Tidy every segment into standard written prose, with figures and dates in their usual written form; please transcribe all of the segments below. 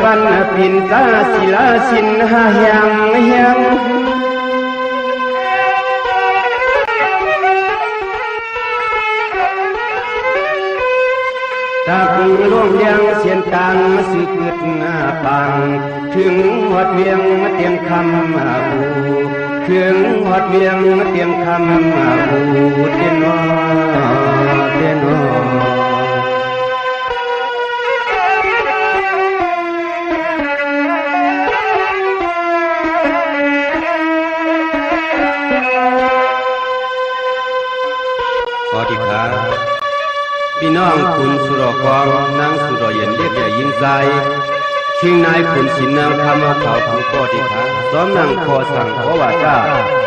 ปันปินตาศิลาสินหาเฮียงตาพึงล่วงเลี้ยงเสียนตังสึกเกิดปังถึงหอดเวียงเตียงคำบูถึงหอดเวียงเตียงคำบูเตียนนอขอที่ขาพี่น้องคุณสุรกองนางสุรเย็นเรียกใหญ่ยิ่งใจคิงนายคุณสินนางธรรมเขาทั้งปอดีขาซ้อมนางคอสั่งขอว่าจ้า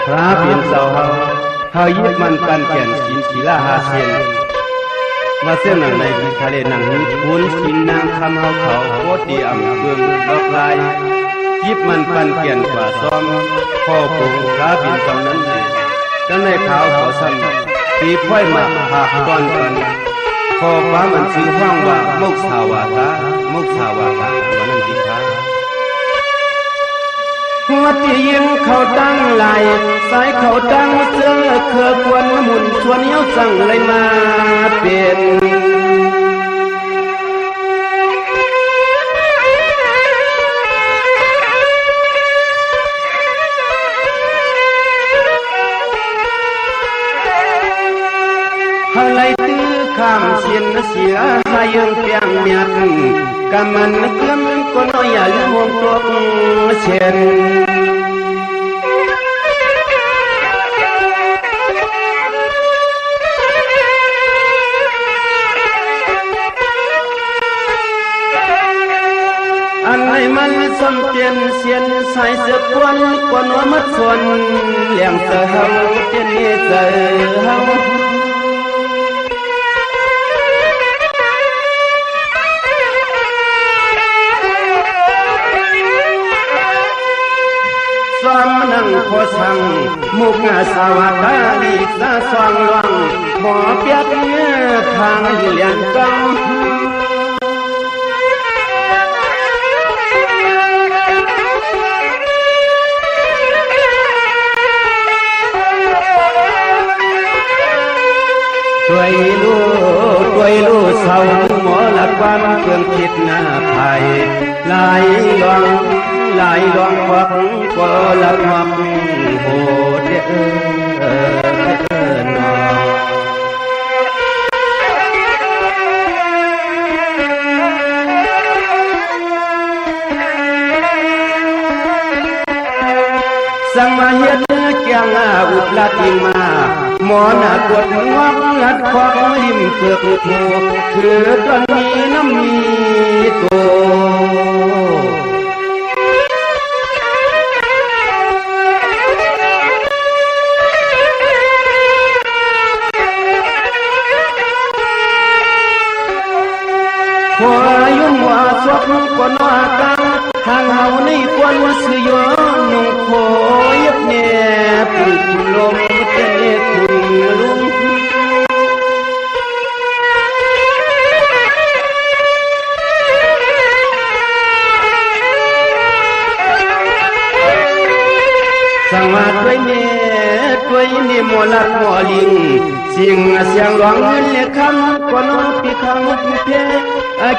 พระเปลี่ยนเสาเฮายิบมันปันแก่นสินศิลาหาเซียนมาเส้นหนังในที่ทะเลหนังคุณสินนางธรรมเขาโคตรดีอ่ำเบืองดอกลายยิบมันปันแก่นกว่าซ้อมพ่อคงพระเปลี่ยนเสานั้นจะในเท้าเขาซ้ำปีพ่อยมาหากก้อนกันพอฟ้ามันซื้อห้องว่ามุกสาวาตาวันนั้นจริงค่ะหัวตียิงเขาตั้งไหลสายเขาตั้งเสื้อเครือควรหมุนชวนเหี้ยวสั่งเลยมาเป็นอะไรตื้อข้ามเสียนเสียให้ยังเปียงเมียดกำมันเกื้อมก็น้อยอย่าลืมวงตัวเช่นอันไหนมันสมเปลี่ยนเสียนใส่เสื้อควันก็น้อยมัดส่วนเลี้ยงเสือเฮาเจนี่เสือเฮานั่งพอสั่งมุกสวัสดาลีสาสว่างลวงหมอเปียกเนื้อทางเลี้ยงเก่าด้วยลูเศร้าหมอละความเครื่องคิดหน้าภัยลายลองควักก็ละควักโหดนอสังมาเฮ็ดเกียงอุดลัดยิงมาหมอหน้ากดวักลัดควักริมเปลือกหูคือตอนนี้น้ำมีตัวหัวยุ่งหัวสวกกวนว่ากังทางเฮาในกวนว่าสื่อยนุ่งโคยับแนบปุ่นลมเจเนปุ่นลุงสังวาด้วยเนด้วยนี่มัวลัดมัวลิงสิ่งเสียงร้องเงินเล็กคำก็น้องปีคำเพ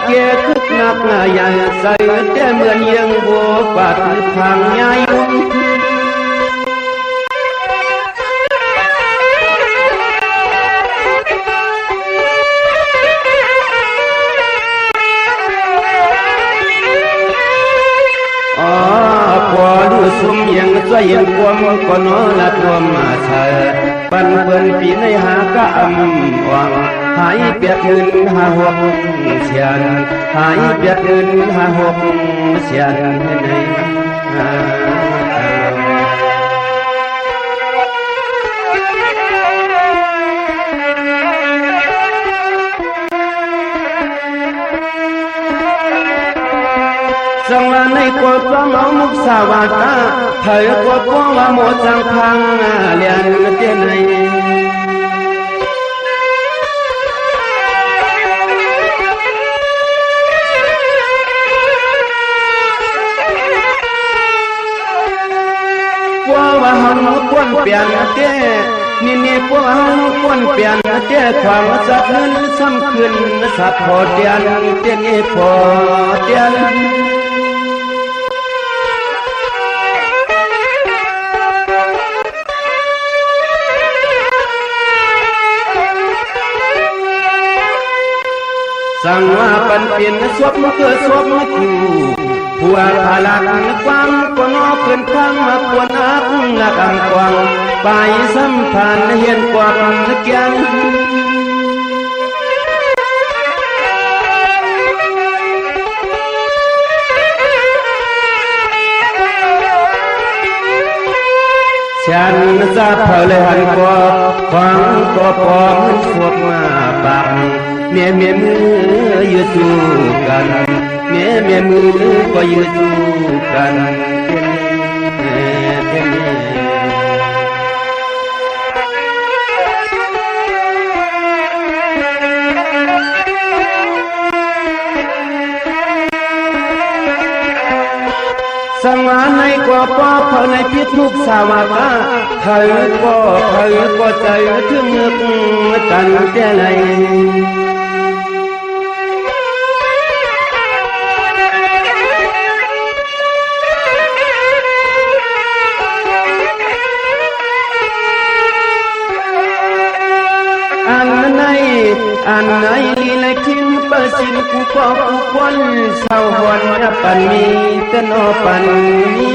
เกี่ยคึกนักใหญ่ใส่แต่เหมือนยังบัวปัดพังใหญ่พอดูสุ่มยังใจยังความก็น้อละตัวมาเธอปันเปิ้นปีในหากะอำวังหายเปียกเงินหาหกเสียนหายเปียกเงินหาหกเสียนในสังวาในกวดฟ้าเอามุกสาวาตาเธอกวดฟ้าว่าหมดจังพังเลียนเตี้ยใน เปลี่ยนเต้นี่พวกเอาป้วนเปลี่ยนเต้ความสะพื้นซ้ำขึ้นสับพอเตียนเต้นี่พอเตียนสั่งว่าปันเปลี่ยนสวบเพื่อสวบกูผัวพาลักความก็นอเกินความมาปวนอักนักอังกวางไปสัมพันธ์เห็นกว่าเกียงฉันจะเผาเลยหันกว่าฟังก็พอมันสวบมาบังเมียมือยืดสู้กันเมียมือก็ยืดสู้กันสังวาในกว่าป้อเผาในพิษทุกสาวกาเผาก็ใจถึงนึกกันแต่ไหนอันไหนลีเลยทิ้งเปิดสินกูปอกกูควันเศร้าหวนปันมีแต่นอปันมี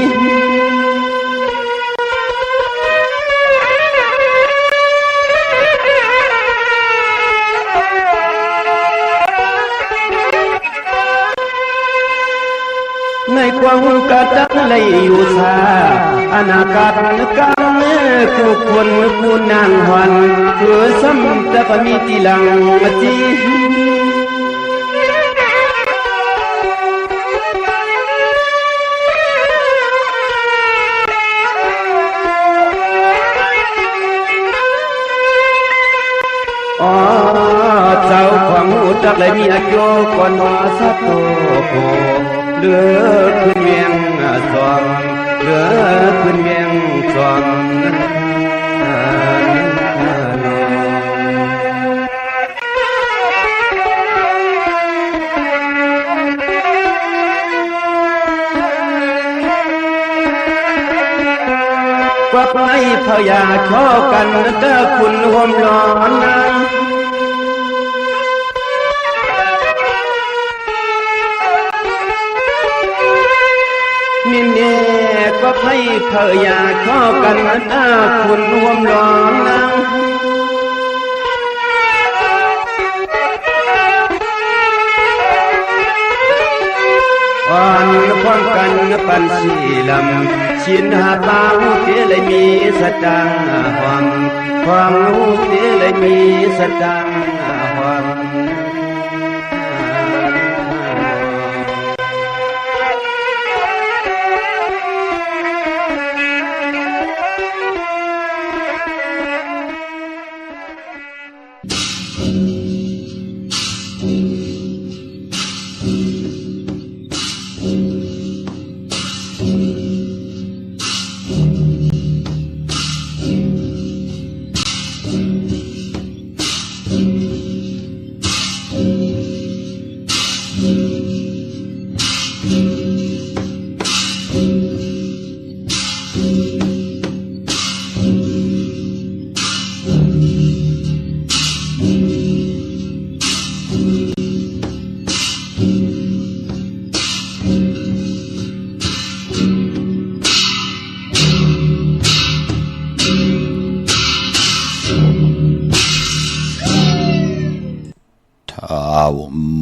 ในความกระตักเลยอยู่ซาอนาคตกังกูคนกูนางวันคือซ้ำแต่ก็มีทีหลังมาจีเจ้าของหูจักเลยมีอายุก่อนว่าสัตโตโกเลือขึ้นเวียงสวงเลือขึ้นเวียงสวงว่าไปพยาชอกันเตอคุณห่มร้อนนั้นมินเน่ก็ให้เผยาชอกันเตอคุณห่มร้อนนั้นอ่อนความกันปันสีลำชินหาบางเที่เลยมีสตังความรู้เที่เลยมีสตังความ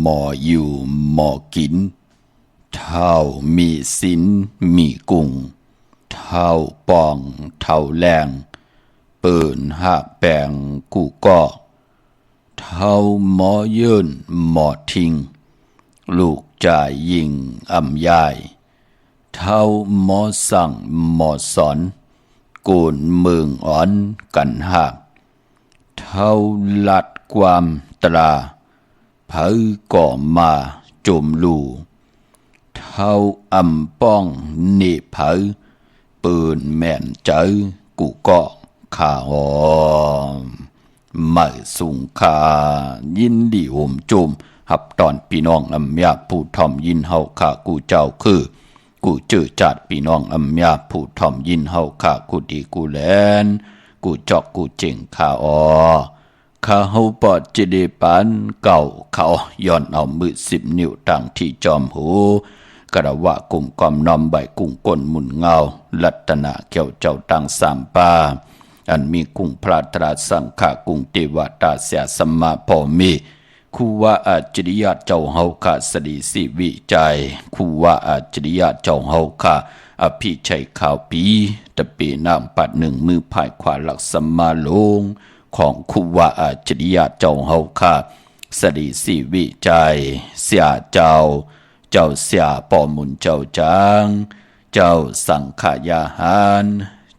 หมออยู่หมอกินเท่ามีสินมีกุ้งเท่าปองเท่าแรงเปิ่นหาแปงกูก็เท่าหมอยืนหมอทิ้งลูกจ่ายยิงอ่ำยายเท่าหมอสั่งหมอสอนกูนเมืองอ่อนกันหากเท่าลัดความตราเผยก่อมาจมลูเท่าอ่ำป้องเนเผยปืนแม่นเจอกูก็ ข้าอมไม่สุงคายินดีโอมจุมหับตอนพี่น้องอำยาผู้ทอมยินเฮาข้ากูเจ้าคือกูเจอจัดพี่น้องอำยาผู้ทอมยินเฮาข้ากูดีกูแลนกูจอกกูเจ๋งข้าอข้าเฮาปอดจะได้ปานเก่าเขาย้อนเอามือ10 นิ้วตั้งที่จอมหูกระวะกุ่มกอมนอมใบกุ้งก้นหมุนเงาลัตนาเกี่ยวเจ้าตั้งสามปาอันมีกุ้งพระตราสังฆากุ้งเทวตาเสียสมมาพอมีคูว่าอาจริยะเจ้าเฮาข้าสดีสิวิจัยคูว่าอาจริยะเจ้าเฮาข้าอภิชัยข่าวปีตะปีนางปัดหนึ่งมือภายขวาหลักสมมาลงของคูว่าอาจริยะเจ้าเฮาข้าสดีสิวิจัยเสียเจ้าเสียปอมุนเจ้าจางเจ้าสังขายาหาร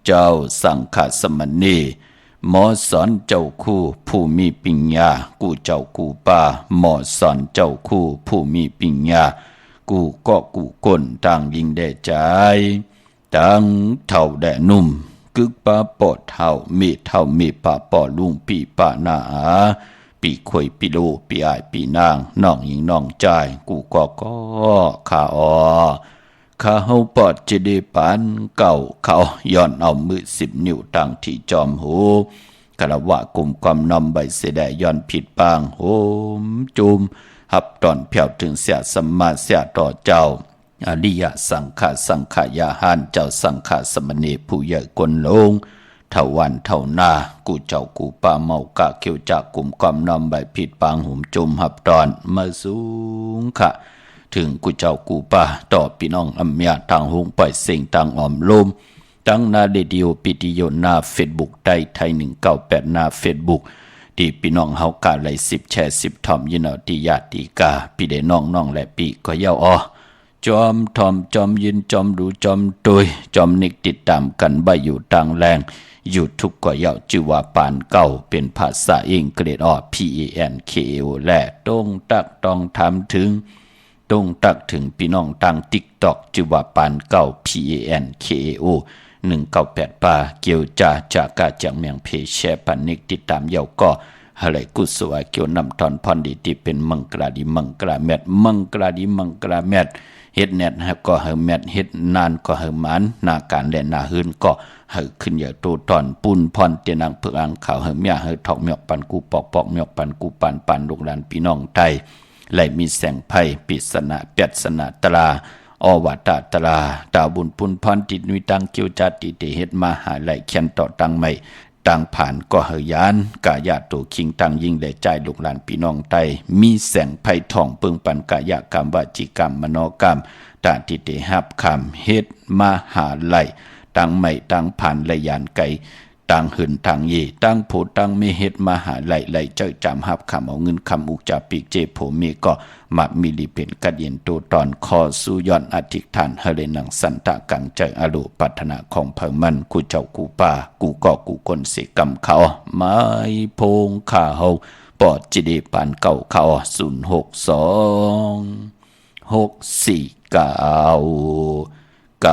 เจ้าสังฆสมณีหมอสอนเจ้าคู่ผู้มีปัญญากูเจ้ากูป่าหมอสอนเจ้าคู่ผู้มีปัญญากูก็กูก้นต่างยิงได้ใจต่างเท่าแดนุ่มกึกป้าปอดเท่ามีป้าปอลุงปีป้าหน้าปีควยปีโลปีอายปีนางน้องหญิงน้องใจกูก็ข้าข้าเฮาปอดจะได้ปานเก่าเขาย้อนเอามือ10 นิ้วตั้งที่จอมหูกระวะกลุ่มความนำใบเสดย้อนผิดปางโหมจุมหับตอนเพียวถึงเสียสมมาเสียต่อเจ้าอริยสังขายาหานเจ้าสังฆสมณีผู้ใหญ่กลลงเท่าวันเท่าหน้ากูเจ้ากูป่าเมากะเขียวจากกลุ่มความนำใบผิดปางหุมจุมหับตอนมาสูงค่ะถึงกูเจ้ากูป่าต่อพี่น้องอำยาทางหงปล่อยเสียงทางอ่อมลมตั้งหน้าเรดิโอปิติโยหน้าเฟซบุ๊กได้ไทย198หน้าเฟซบุ๊กที่พี่น้องเฮากาไหล10แชร์10ทอมยินเอาติญาติกาพี่ได้น้องและปีก็เย้าจอมทอมจอมยินจอมดูจอมตุยจอมนิกติดตามกันใบอยู่ต่างแรงอยู่ทุกก็เย้าชื่อว่าปานเก่าเป็นภาษาอังกฤษPANKO และต้องตักต้องทำถึงต้องตักถึงพี่น้องทาง TikTok ชื่อว่าปานเก่า PANKO 198ป่าเกี่ยวจากาจากเมียงเพแชปันนิกติดตามเย้าก็อะไรกุศลเกี่ยวนำทอนพรดีที่เป็นมังกราดีมังกราเม็ดเฮ็ดแนทก็เฮแมทเฮ็ดนานก็เฮมันนาการและนาหืนก็เฮขึ้นอย่าโตตอนปุนพรเตนังเพื่ออังข่าวเฮเมียเฮทอกเมียกปันกูปอกเมียกปันกูปันลูกหลานพี่น้องไทยไหลมีแสงไพ่ปิศนาเปียสนาตราอวตาตราตาบุญปุนพรติดวิตังเกี่ยวจัดติเตเฮ็ดมาหาไหลเขียนต่อตังไม่ต่างผ่านก็เฮยานกายาตุคิงตังยิ่งได้ใจลูกหลานพี่น้องไตมีแสงไผ่ทองเปิงปันกายกรรมวจีกรรมมโนกรรมตาติเตหับคำเฮ็ดมาหาไหลต่างไม่ต่างผ่านไหลยานไกต่างหืนต่างเยต่างผูต่างไม่เฮ็ดมาหาไหลเจ้าจำหับคำเอาเงินคำอุกจาปีกเจโผมีก็มักมีลิเป็นกัดเย็นตัวตอนคอสุย้อนอธิษฐานเฮเลนังสันตะกังใจอรุปัฒนาของเพิ่งมันกูเจ้ากูป่ากูก็กูคนเสกรรมเขาไม้พงข้าเฮาปอดจิเดปานเก่าเขา062 649 9249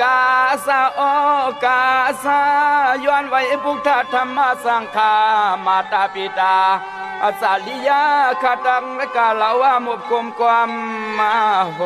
กาสะโอกาสะย้อนไว้พุทธธรรมสังฆามาตาปิตาอาสาลิยาขัดังและกาลาวามุบกุมความมาห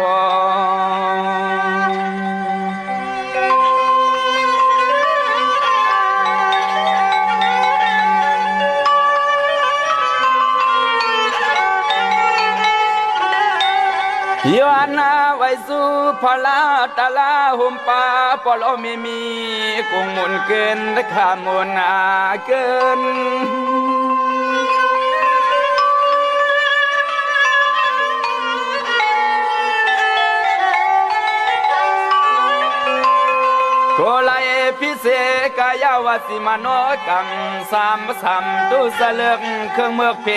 ย้อนนาไว้สู่พลาตะลาหุมปาปลอมีกุงมุนเกินและขามุนเกินโกไลพิเศษกายาวสิมโนกรรมสามตุสเลือกเครื่องเมือกเพ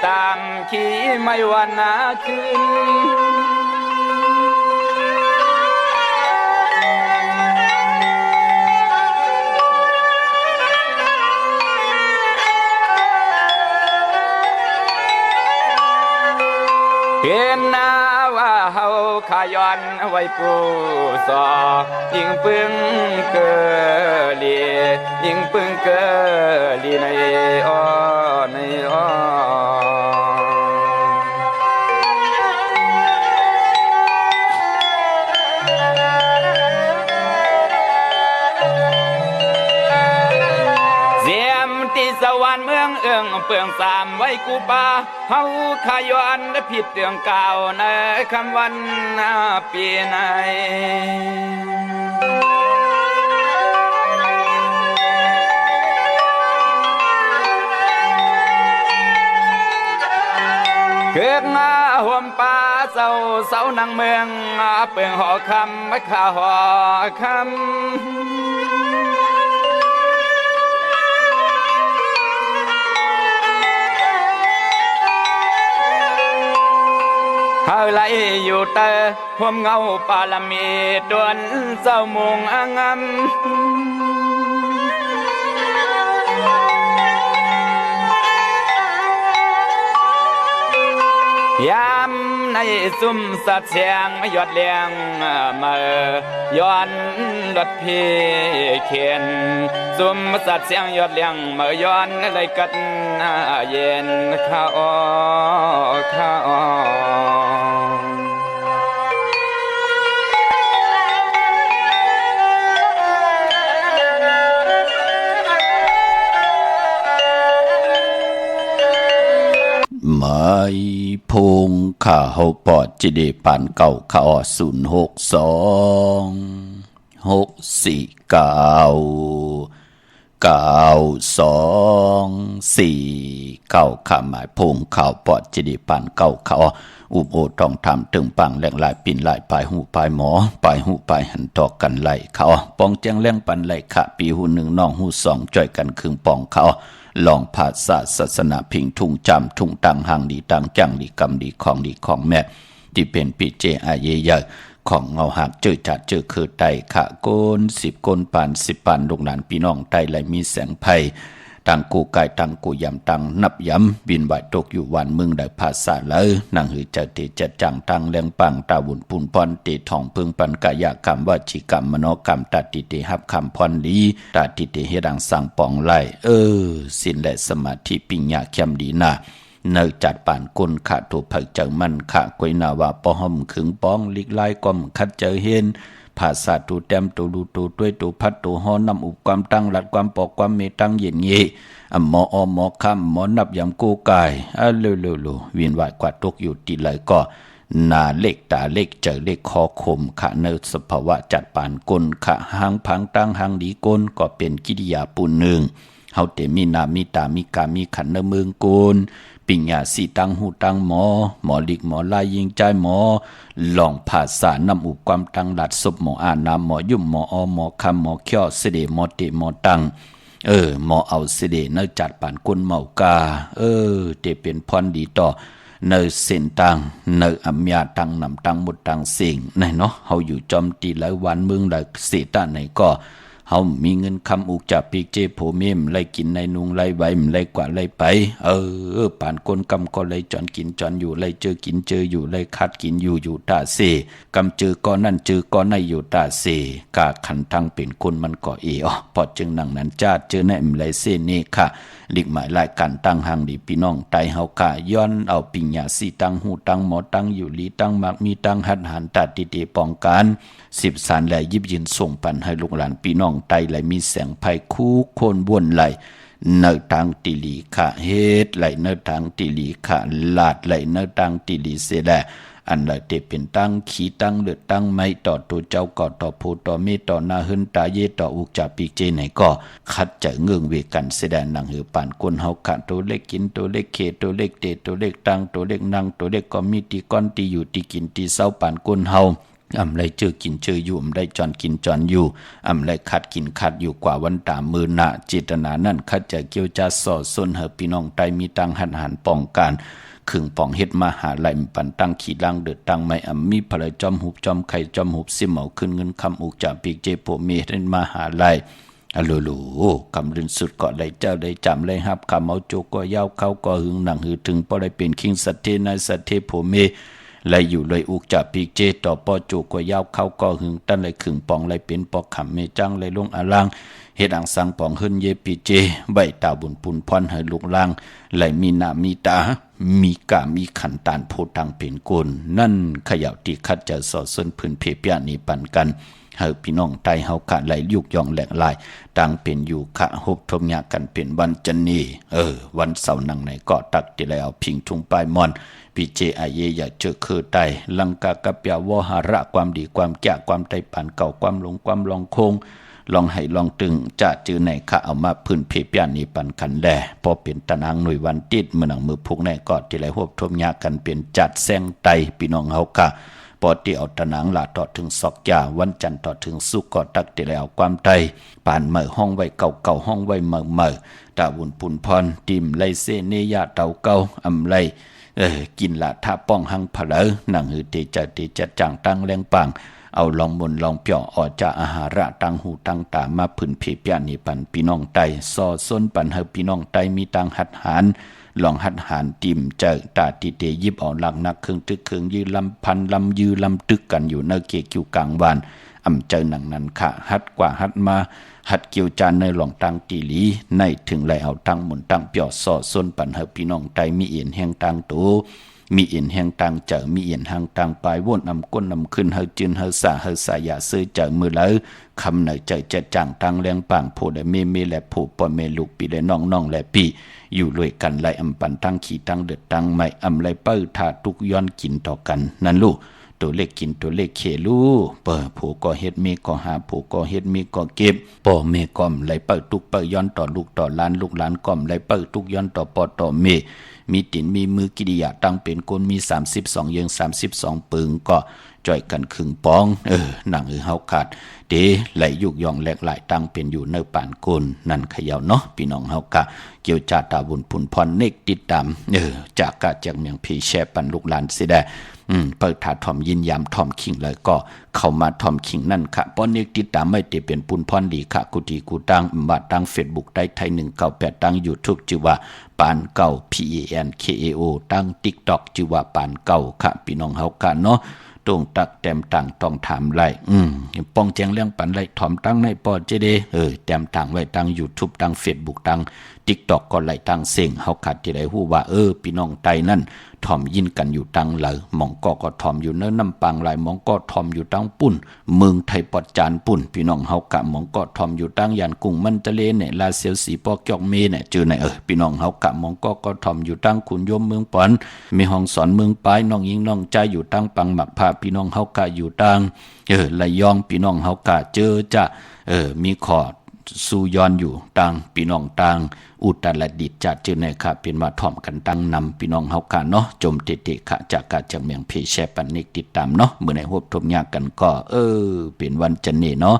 ตามขี่ไม่วันนาคืน ขาย้อนไว้ปูสอยิงปึงเกลียิงปึงเกลีในอ้อในอ้อสวรรค์เมืองเอื้องเปืองสามไว้กูปาเฮาขย้อนผิดเรื่องเก่าในคำวันปีไหนเกิดมาห่มป่าเศร้านังเมืองเปืองหอคำไม่ข่าหอคำเฮาไหลอยู่เตอห่มเงาปาลมีดวนเจ้ามุงอ่างำยามในซุ่มสัตว์เสียงยอดเลี้ยงมาย้อนรถพี่เขียนซุ่มสัตว์เสียงยอดเลี้ยงมาย้อนเลยกัดเย็นข้าอ้อข้าอ้อไม่พงข้าเฮาปอดจิเดปานเก่าข้าอ062 649 ข้าหมายพงข่าวปอดจิเดปานเก่าข้าอุบโอต้องทำถึงปังแหลงหลายปิ่นหลายปลายหูปลายหมอปลายหูปลายหันตอกกันไหลเขาปองแจ้งแรงปันไหลขะปีหูหนึ่งน้องหูสองจ่อยกันครึ่งปองเขาลองภาษาศาสนาพิงทุ่งจำทุ่งตังหังดีตังจังดีกำดีของดีของแม่ที่เป็นปีเจอาเยเยของเงาหักเจอจัดเจอคือไตขะโกน10 โกนปาน10 ปานลูกหลานพี่น้องไตไหลมีแสงไพตังกูกายตังกูยำตังนับย้ำบินไหวตกอยู่วันมึงได้ภาษาเลยนางหือจะติจะจังตังแรงปังตาบุญปุนพรติทองพึงปันกายกรรมวจีกรรมมโนกรรมตัดติติหับคำพรลีตัดติติเฮดังสังปองไล่สินและสมาธิปิญญาเข้มดีนะเนยจัดป่านกุนขะถูกเผยเจอมันขะกวยนาวาปอหอมขึงป้องลิกไล่ก้มคัดเจอเห็นภาษาตูเต็มตูดูตูด้วยตูพัดตูหอนำอุบความตั้งหลัดความปอกความเมตังเย็นเย่หมอหมอคำหมอนับยำกูกายเร็ววินไหวกว่าตกอยู่ตีเลยก็นาเล็กตาเล็กเจอเล็กคอคมขะเนอสภาวะจัดป่านกุนขะหางพังตั้งหางดีกุนก็เป็นกิริยาปูนหนึ่งเฮาเตมีนามีตามีกามีขันเนเมืองกุนปิญญาสีตังหูตังหมอลิกหมอลายยิงใจหมอลองภาษานำอุบความตังหลัดศพหมออานามหมอยุ่มหมอหมอคำหมอเขี้ยวเสดหมอเตหมอตังหมอเอาเสดเนจัดป่านกุนเมากาเตเป็นพรดีต่อเนเส้นตังเนอัมยาตังนำตังหมดตังเสียงไหนเนาะเฮาอยู่จอมตีหลายวันมึงหลายเสตาไหนก็เฮามีเงินคำอุกจับปีเจโผเมมไล่กินในนุงไล่ไว้มไล่กว่าไล่ไปป่านคนกำก็ไล่จอนกินจอนอยู่ไล่เจอกินเจออยู่ไล่คัดกินอยู่ตาเสกำเจอก้อนนั่นเจอก้อนในอยู่ตาเสกาขันทางเป็นคนมันก็พอจึงนั่งนั้นจ้าเจอในมไล่เสนี่ค่ะหลีกหมายรายการตั้งหางดีพี่น้องไตเฮาค่ะย้อนเอาปิญญาสีตังหูตังหมอตังอยู่ลีตังมักมีตังหัดหันตัดติป้องกัน10 สารและยิบยินส่งปันให้ลูกหลานพี่น้องไตไหลมีแสงไฟคู่โคนบวนไหลเนทางติลีขะเฮ็ดไหลเนทางติลีขะลาดไหลเนทางติลีเสแลอันไหลเตเป็นตั้งขีตั้งเลือดตั้งไม้ต่อตัวเจ้าก่อต่อผู้ต่อเมต่อนาหึนตาเยต่ออุกจับปีเจไหนก็คัดจะเงื่องเวกันแสดงหนังหือป่านกุนเฮาขะตัวเล็กกินตัวเล็กเขตัวเล็กเตตัวเล็กตั้งตัวเล็กนั่งตัวเล็กก็มีตีก้อนตีอยู่ตีกินตีเศร้าป่านกุนเฮาไรเจอกินเจออยู่ไรจอนกินจอนอยู่ไรคัดกินคัดอยู่กว่าวันตามือหนาเจตนานั่นคัดจะเกี่ยวจะสอดส้นเหอพี่น้องไตมีตังหันหันป้องกันขึงป่องเฮ็ดมาหาไหลปันตั้งขีลังเดือดตั้งไม่มีพลายจอมหุบจอมไข่จอมหุบสิเหมาขึ้นเงินคำอุกจ่าปีกเจโปเมเรนมาหาไหลลูคำรินสุดก็ได้เจ้าได้จำได้ฮับคำเอาโจก็ยาวเขาก็หึงหนังหือถึงพอได้เป็นคิงสัตเทนายสัตเทโปเม ไหลอยู่เลยอุกจะปีเจต่อปอจูกว่ายาวเข้าก็หึงตั้นไหลขึงปองไหลเป็นปอกขำเมจังไหลลงอาลังเฮ็ดอังสังปองขึ้นเยปีเจใบตาบุญปุนพรให้ลูกล่างไหลมีหน้ามีตามีกามีขันตานโพตังเป็นกุลนั่นขย่าวที่คัดจะสอดส้นพื้นเพเปียนี้ปันกันเฮาพี่น้องไตเฮากะไหลยุกยองแหลกลายต่างเป็นอยู่ขะฮบทมยากันเป็นวันจันนีวันเสาร์นังในเกาะตักที่แล้วพิงทุงปลายมอนปีเจอาเยอยากเจอคือไตลังกากะเปียวหาระความดีความแก่ความไตปานเก่าความหลงความลองคงลองให้ลองตึงจะจือในขะเอามาพื้นเพเปียนี้ปันกันแลพอเป็นตะนางหน่วยวันติดมือหนังมือพุกในเกาะที่แล้วฮบทมยากันเป็นจัดแซงไตพี่น้องเฮากะปอตีเอาตะหนังละต่อถึงศอกยาวันจันทร์ต่อถึงสุกก็ตักติแล้วความไตปานเมื่อห้องไว้เก่าห้องไว้เมื่อตาบุญปุนพรติมไลเซเนยาเต่าเก่าอำไลกินละท่าป้องหังผะเลหนังหือเตจะจังตั้งแรงปังเอาลองมนลองเปียวออกจากอาหาระตังหูตังตามาพื้นเพเปียนี่ปันพี่น้องไตซอส้นปันเฮาพี่น้องไตมีตังหัดหารลองหัดหารติ่มเจอตาติเตยิบออกหลักนักเครื่องตึกเครื่องยืลำพันลำยืลำตึกกันอยู่เนเกกิวกลางวานอำเจอหนังนั้นค่ะหัดกว่าหัดมาหัดเกี่ยวจานในหลองตังตีหลีในถึงไหลเอาตังหมุนตังเปียวซอส้นปันเฮาพี่น้องไตมีเอียนแห่งตังตูมีเอียนแห่งตังเจอมีเอียนห่างตังปลายวนอำก้นอำขึ้นเฮาจืนเฮาสายาซื้อเจอมือแล้วคำไหนเจอจะจังตังแรงปังโพได้เมและโพปอเมลูกปีได้น้องและปีอยู่ด้วยกันไล่อำปันตั้งขี่ตั้งเดือดตั้งไม่อำไล่เปิ้ถาทุกย้อนกินต่อกันนั่นลูกตัวเลขกินตัวเลขเขลูผู้ก็เฮ็ดมีก็หาผู้ก็เฮ็ดมีก็เก็บป่อเมก้อมไล่เปิ้ทุกเปิ้ย้อนต่อลูกต่อหลานลูกหลานก้อมไล่เปิ้ทุกย้อนต่อปอต่อเมมีตินมีมือกิริยาตั้งเป็นคนมี32เยิง32ปึงก็จ่อยกันครึ่งปองหนังเฮาขาดเดไหลยุกยองแหลกหลายตั้งเป็นอยู่เนปานกุลนั่นขยาวเนาะพี่น้องเฮากะเกี่ยวจาตาบุญพุนพรเนกติดตามจากกะจากเมียงผีแช่ปันลูกหลานสิได้เปิดถาถ่อมยินยามถ่อมขิงเลยก็เข้ามาถ่อมขิงนั่นค่ะป้อนเนกติดตามไม่ได้เป็นปุนพรดีค่ะกุฏิกูตั้งบัดตั้ง Facebook ได้ไทย198ตั้ง YouTube ชื่อว่าปานเก่า PANKAO ตั้ง TikTok ชื่อว่าปานเก่าค่ะพี่น้องเฮากะเนาะตรงตักแต้มต่างต้องถามไล่ป้องแจงเรื่องปันไล่ถ่อมตั้งในปอเจเดแต้มต่างไว้ตั้ง YouTube ตั้ง Facebook ตั้ง TikTok ก็ไล่ตั้งเสียงเฮาขัดที่ได้ฮู้ว่าพี่น้องไตนั่นถ่อมยินกันอยู่ตั้งเหลอหมองก็ถ่อมอยู่เนื้อน้ำปังหลายหมองก็ถ่อมอยู่ตั้งปุ่นเมืองไทยปอดจานปุ่นพี่น้องเฮากะหมองก็ถ่อมอยู่ตั้งยานกุ้งมันทะเลเนี่ยลาเซียวสีปอกยอกเมเนี่ยจื่อไหนพี่น้องเฮากะหมองก็ถ่อมอยู่ตั้งขุนยมเมืองปอนมีห้องสอนเมืองปลายน้องยิงน้องใจอยู่ตั้งปังหมักพาพี่น้องเฮากะอยู่ตั้งระยองพี่น้องเฮากะเจอจะมีขอดสู่ย้อนอยู่ต่างพี่น้องต่างอุตรดิตถ์จัดจื่อในค่ะเป็นว่าถ่อมกันตั้งนำพี่น้องเฮากะเนาะจมเตะๆค่ะจากกะจากเมียงเพแชปันนิกติดตามเนาะมื้อไหนฮบทบยากกันก็เป็นวันจันนี้เนาะ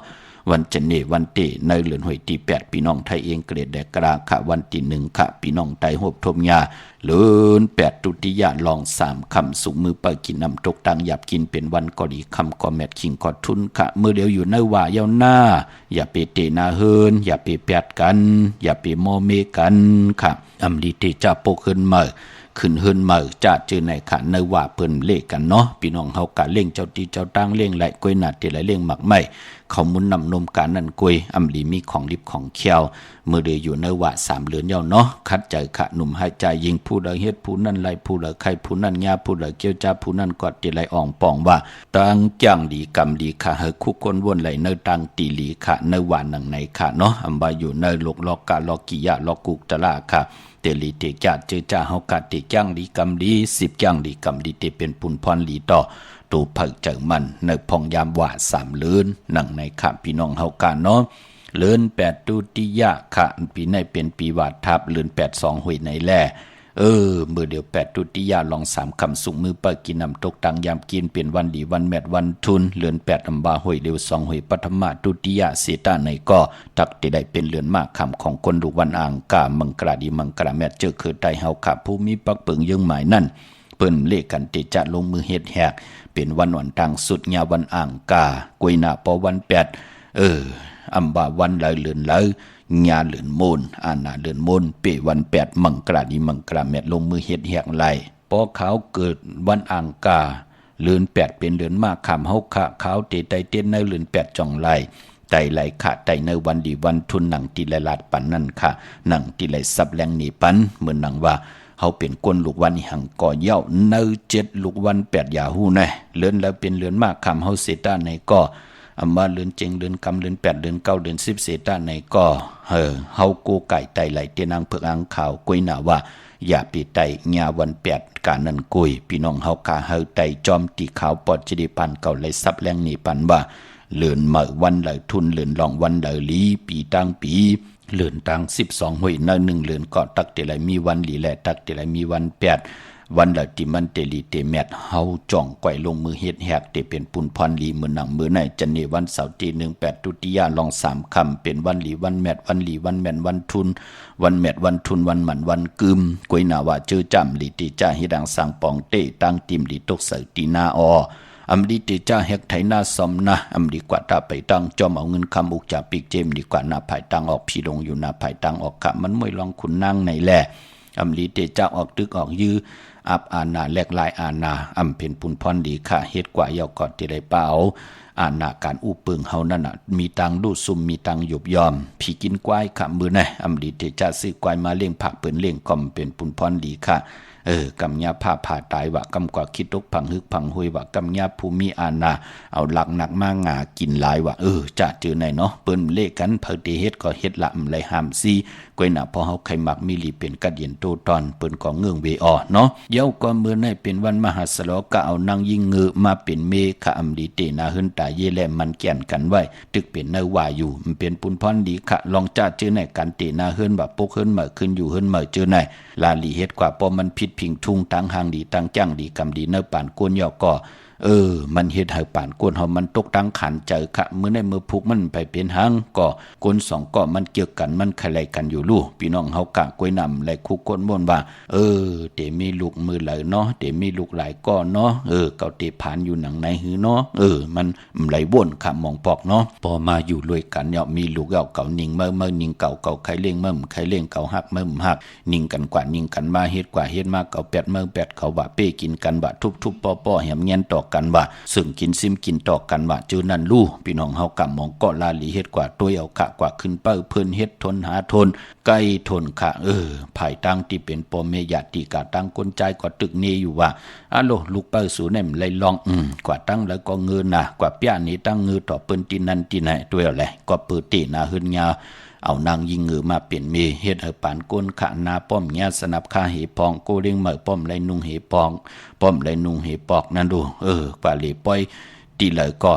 วันจันนี้วันที่ในเดือนหวยที่8พี่น้องไทยเองเกรดแดกราค่ะวันที่1ค่ะพี่น้องไทยฮบทบยาเดือน8ตุติยะลอง3คำสุกมือเปิดกินน้ำตกตังหยับกินเป็นวันก็ดีคำก็แมทคิงก็ทุนค่ะมือเดียวอยู่ในว่าเย้าหน้าอย่าไปเตนาเฮินอย่าไปแปดกันอย่าไปโมเมกันค่ะอำลีเตจะโปกขึ้นมาขึ้นเฮินมาจะเจอในค่ะในว่าเพิ่นเลขกันเนาะพี่น้องเฮากะเล่งเจ้าตีเจ้าตั้งเล่งไหลกล้วยหนาดที่ไหลเล่งหมักไม่เขามุนนำนมการนั่นกล้วยอำลีมีของดิบของเคียวมือเดียวอยู่ในว่า3เหลือนยาวเนาะคัดใจค่ะหนุ่มหายใจยิงผู้ใดเฮ็ดผู้นั้นไหลผู้ใดใครผู้นั้นญาผู้ใดเกี่ยวจ้าผู้นั้นกอดที่ไหลอ่องป่องว่าตั้งจังดีกำดีค่ะเฮคุกคนวนไหลในตังตีหลีค่ะในว่านังในค่ะเนาะอำบาอยู่ในโลกลอกกะลอกกิยะลอกกุกตะละค่ะเตลีเตจาเจจ้าเฮากะติจังดีกำดี10จังดีกำดีเตเป็นปุนพรหลีต่อตูเผิกเจอมันในพองยามว่า3เลือนนังในค่ะพี่น้องเฮากะเนาะเลือน8ตุติยะค่ะปีในเป็นปีวาดทับเลือน82หวยในแลมือเดียว8ตุติยะลอง3คำสุกมือเปิดกินน้ำตกตังยามกินเป็นวันดีวันแมดวันทุนเลือน8อำบาหวยเร็ว2หวยปัทมะตุติยะเสตาในก็ตักที่ได้เป็นเลือนมากคำของคนดูวันอ่างกามังกราดีมังกราแมดเจอคือไตเฮาค่ะผู้มีปักเปิงยังหมายนั่นเปิ้นเลขกันติจะลงมือเฮ็ดแหกเป็นวันต่างสุดยาวันอ่างกากวยหน้าปอวัน8อำบาวันไหลเลือนไหลญาเลือนโมนอาณาเลือนโมนเปวัน8มังกราดีมังกราแมดลงมือเฮ็ดแหกไหลปอเขาเกิดวันอ่างกา เลือนแปดเป็นเลือนมากขามเฮาขะขาวเตไตเต้นในเลือนแปดจ่องไหลไตไหลขะไตในวันดีวันทุนหนังตีไหลลาดปันนั่นค่ะหนังตีไหลซับแรงหนีปันเหมือนหนังว่าเฮาเป็นก้นลูกวันหังก่อเย้าเนื้อ7ลูกวัน8ยาฮู้แน่เลือนแล้วเป็นเลือนมากขามเฮาเสตาในก็อำว่าเลือนเจงเลือนกำเลือน8เลือน9เลือน10เสตาในก็เฮาโกไก่ไตไหลเตนางเพิกอังขาวกวยหน้าว่าอย่าปีไตญาวัน8กานั้นกุยพี่น้องเฮากาเฮาไตจอมตีขาวปอดจิดิปันเก่าไหลซับแรงหนีปันว่าเลือนเหมื่อวันเหลือทุนเลือนลองวันเหลือลีปีตั้งปีเลือนตัง12ห้วย1เลือนก็ตักเตไหลมีวันหลีแลตักเตไหลมีวัน8วันเหลือติมันเตลีเตแมดเฮาจ่องไกวลงมือเฮ็ดแหกเตเป็นปุนพรลีมือหนังมือไหนจันเนวันเสาร์ที่18ตุติยาลอง3คำเป็นวันหลีวันแมดวันหลีวันแมนวันทุนวันแมดวันทุนวันหมันวันกึมกวยหน้าว่าเจอจำลีติจ้าเฮ็ดดังสังปองเตตั้งติมลีตกเสาตีนาออำดีเตจ้าเฮกไถนาซอมนะอำดีกว่าตาไปตั้งจอมเอาเงินคำอุกจ่าปีกเจมดีกว่าหน้าภายตั้งออกพี่ลงอยู่หน้าภายตั้งออกกะมันมวยลองคุณนั่งในแหละอำดีเตจ้าออกตึกออกยื้ออับอานาแลกลายอานาอำเป็นปุนพรดีค่ะเฮ็ดกว่าเยาวกอดที่ได้เป่าอานาการอู้ปึงเฮานั่นน่ะมีตังดูซุ่มมีตังหยุบยอมพี่กินกวายค่ะมือไหนอำดีเตจ้าซื้อกวายมาเลี้ยงผักเปิ้นเลี้ยงก่อมเป็นปุนพรดีค่ะกำยาผ้าผ่าตายว่ากำกว่าคิดตกพังฮึกพังหุยว่ากำยาภูมิอาณาเอาหลักหนักมางากินหลายว่าจะเจอไหนเนาะเปิ้นเลขกันเพิ่นเฮ็ดก็เฮ็ดละไหลหามซีกวยหน้าพอเฮาไข่มักมีลีเป็นกัดเย็นโตตอนเปิ้นก็เงื่องเวอเนาะเย้าก็มื้อในเป็นวันมหาสลกะเอานางยิงงือมาเป็นเมฆะอำดีเตนาหึนตาเยแลมันแก่นกันไว้ตึกเป็นเนว่าอยู่มันเป็นปุนพรดีค่ะลองจ้าเจอไหนกันเตนาหึนว่าปกหึนมาขึ้นอยู่หึนมาเจอไหนลาลีเฮ็ดกว่าปอมันผิดพิงทุ่งตั้งหางดีตั้งจ้างดีกำดีเนปานกวนยอก็มันเฮ็ดให้ป่านกวนเฮามันตกตั้งขันเจอค่ะมื้อในมือพุกมันไปเป็นหางก็กวน2ก็มันเกี่ยวกันมันคลายกันอยู่ลู่พี่น้องเฮากะกวยนำและคุกคนม่วนว่าเตมีลูกมือไหลเนาะเตมีลูกหลายก้อนเนาะเกาเตผ่านอยู่หนังในหือเนาะมันไหลบ่นค่ะมองปอกเนาะพอมาอยู่รวยกันเนี่ยมีลูกเก่านิ่งเมื่อนิ่งเก่าใครเล่งเมื่อใครเล่งเก่าฮักเมื่อฮักนิ่งกันกว่านิ่งกันมาเฮ็ดกว่าเฮ็ดมาเก่า8เมื่อ8เขาว่าเป้กินกันว่าทุบๆป้อๆแหมแยนต่อกันว่าซึ่งกินซิมกินต่อกันว่าจื้อนั่นลู่พี่น้องเฮากะมองเกาะลาลีเฮ็ดกว่าตัวเอาขะกว่าขึ้นเปิ้เพิ่นเฮ็ดทนหาทนไกลทนค่ะภายตั้งที่เป็นปมเมญาติกะตั้งคนใจก็ตึกนี้อยู่ว่าลูกเปิ้สู่แนมไหลลองกว่าตั้งแล้วก็เงินน่ะกว่าเปียนี้ตั้งเงือต่อเปิ้นที่นั่นที่ไหนตัวแหละก็เปิดตีหน้าหึนยาเอานางยิงงือมาเปลี่ยนเมเฮ็ดให้ปานก้นขะนาป้อมญาสนับคาเหปองโกเลี้ยงเหมอป้อมไหลนุ่งเหปองป้อมไหลนุ่งเหปอกนั่นดูกว่าเหลปอยตีเลยก็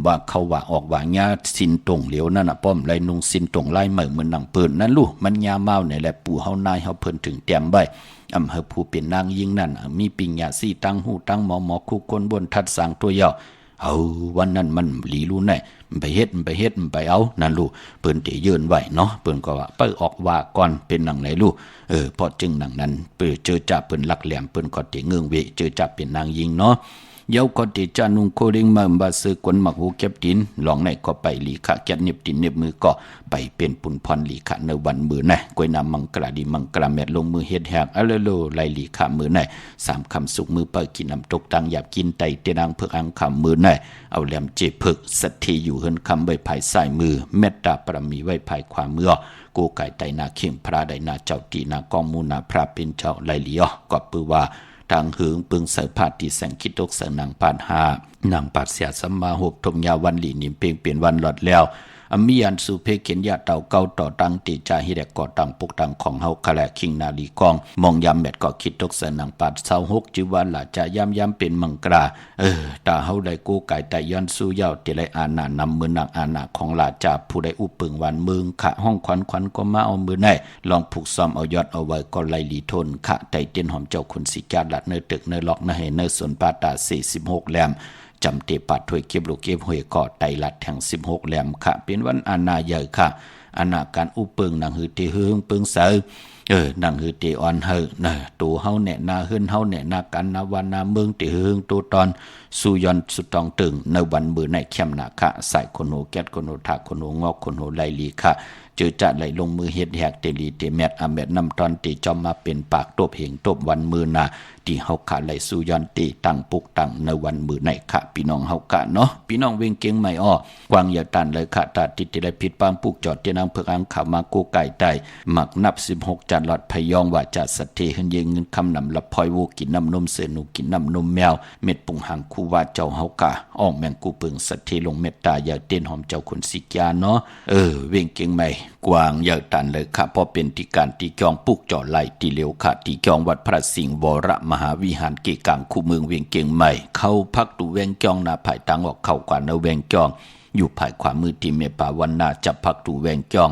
ว่าเขาว่าออกว่าญาสินตรงเหลียวนั่นน่ะป้อมไหลนุ่งสินตรงไล่เหมอเหมือนหนังเปิ้นนั่นลูมันยาเมาเนี่ยแหละปู่เฮานายเฮาเพิ่นถึงเตรียมไว้อำเภอผู้เป็นนางยิงนั่นมีปิญญาสีตั้งหูตั้งหมอคู่คนบนทัดสร้างตัวย่อวันนั้นมันหลีรู้แน่ไปเฮ็ดไปเอานั่นลูกเปิ้นเตยืนไว้เนาะเปิ้นก็ว่าไปออกว่าก่อนเป็นหนังไหนลูกพอจึงหนังนั้นเปิ้นเจอจับเปิ้นลักแหลมเปิ้นก็เตเงืองเวเจอจับเป็นนางยิงเนาะเย้าก็เตจานุงโคเริงมาบาซื้อกวนหมักหูเก็บดินลองไหนก็ไปหลีขะแกะเน็บดินเน็บมือก็ไปเป็นปุนพรหลีขะในวันมือไหนกวยนำมังกราดีมังกราแมดลงมือเฮ็ดแหกโลไลหลีขะมือไหน3คำสุกมือเปิดกินน้ำตกตังหยาบกินไตเตนางเพิกอังคำมือไหนเอาแหลมเจเพิกสัตทีอยู่เฮินคำไว้ภายซ้ายมือเมตตาปรมีไว้ภายขวามือกูไก่ไตนาเข่งพระไดนาเจ้าตีนากองมูนาพระเป็นเจ้าไลหลีก็ปือว่าทางหึงปึงใส่ผ้าที่แสงคิดตกใส่นางปาน5นางปาดเสียสัมมาหบทมยาวันหลีนิมเพียงเปลี่ยนวันหลอดแล้วอมิยันสุเพเขียนยาเต่าเก่าต่อตังติจาฮิแดกก่อตังปกตังของเฮาคาแลคิงนาลีกองมองยามแมดก็คิดตกใส่นางปาด26จิวันละจะยามเป็นมังกราตาเฮาได้กูไก่แต่ย้อนสู้ยาวติไลอาณานำมือนางอาณาของลาจาผู้ได้อุปึงวันมึงขะห้องขวัญก็มาเอามือได้ลองผูกซ้อมเอายอดเอาไว้ก็ไลลีทนขะไตเตียนหอมเจ้าคุณสิกาละเนตึกเนล็อกเนเนสวนปาตา46แลมจำเตปัดถวยเก็บลูกเก็บหวยก่อไตลัดแห่ง16แหลมค่ะเป็นวันอาณาใหญ่ค่ะอาณาการอุปึงนางหือเตหึงปึงเสนางหือเตอ่อนเฮตัวเฮาแหน่นาหึนเฮาแหน่นากันนาวันนาเมืองเตหึงตัวตอน สุยอนสุดตองตึงในวันมือในเข้มนาคะใส่คนโหแก๊ดคนโหถักคนโหงอกคนโหไลลีค่ะเจอจะไหลลงมือเฮ็ดแหกเตลีเตแมดอาแมดนำตอนตีจอมมาเป็นปากตบเหงตบวันมือนาที่เฮาขาไหลสุยอนตีตั้งปุกตั้งในวันมือในค่ะพี่น้องเฮากะเนาะพี่น้องเวงเก่งไม่อ้อกวางอย่าตันเลยค่ะตาติดที่ได้ผิดปางปุกจอดที่นางเพิกอังขามาโกไก่ไตหมักนับ16จัดหลอดพยองว่าจะสะเทหึนเยงเงินคำนำละพอยโวกินน้ำนมเสนูกินน้ำนมแมวเม็ดปุงหังคูว่าเจ้าเฮากะอ้อมแมงกูปึงสะเทลงเม็ดตาอย่าเต้นหอมเจ้าคนสิกยาเนาะเวงเก่งไม่กวางอย่าตันเลยค่ะพอเป็นที่การที่จองปุกจอดไหลที่เลียวค่ะที่จองวัดพระสิงห์วรมหาวิหารเกกังคู่เมืองเวียงเก่งใหม่เข้าพักตูแวงจองนาภายตังออกเข้ากว่านาแวงจองอยู่ภายขวามือที่เมป่าวันนาจับพักตูแวงจอง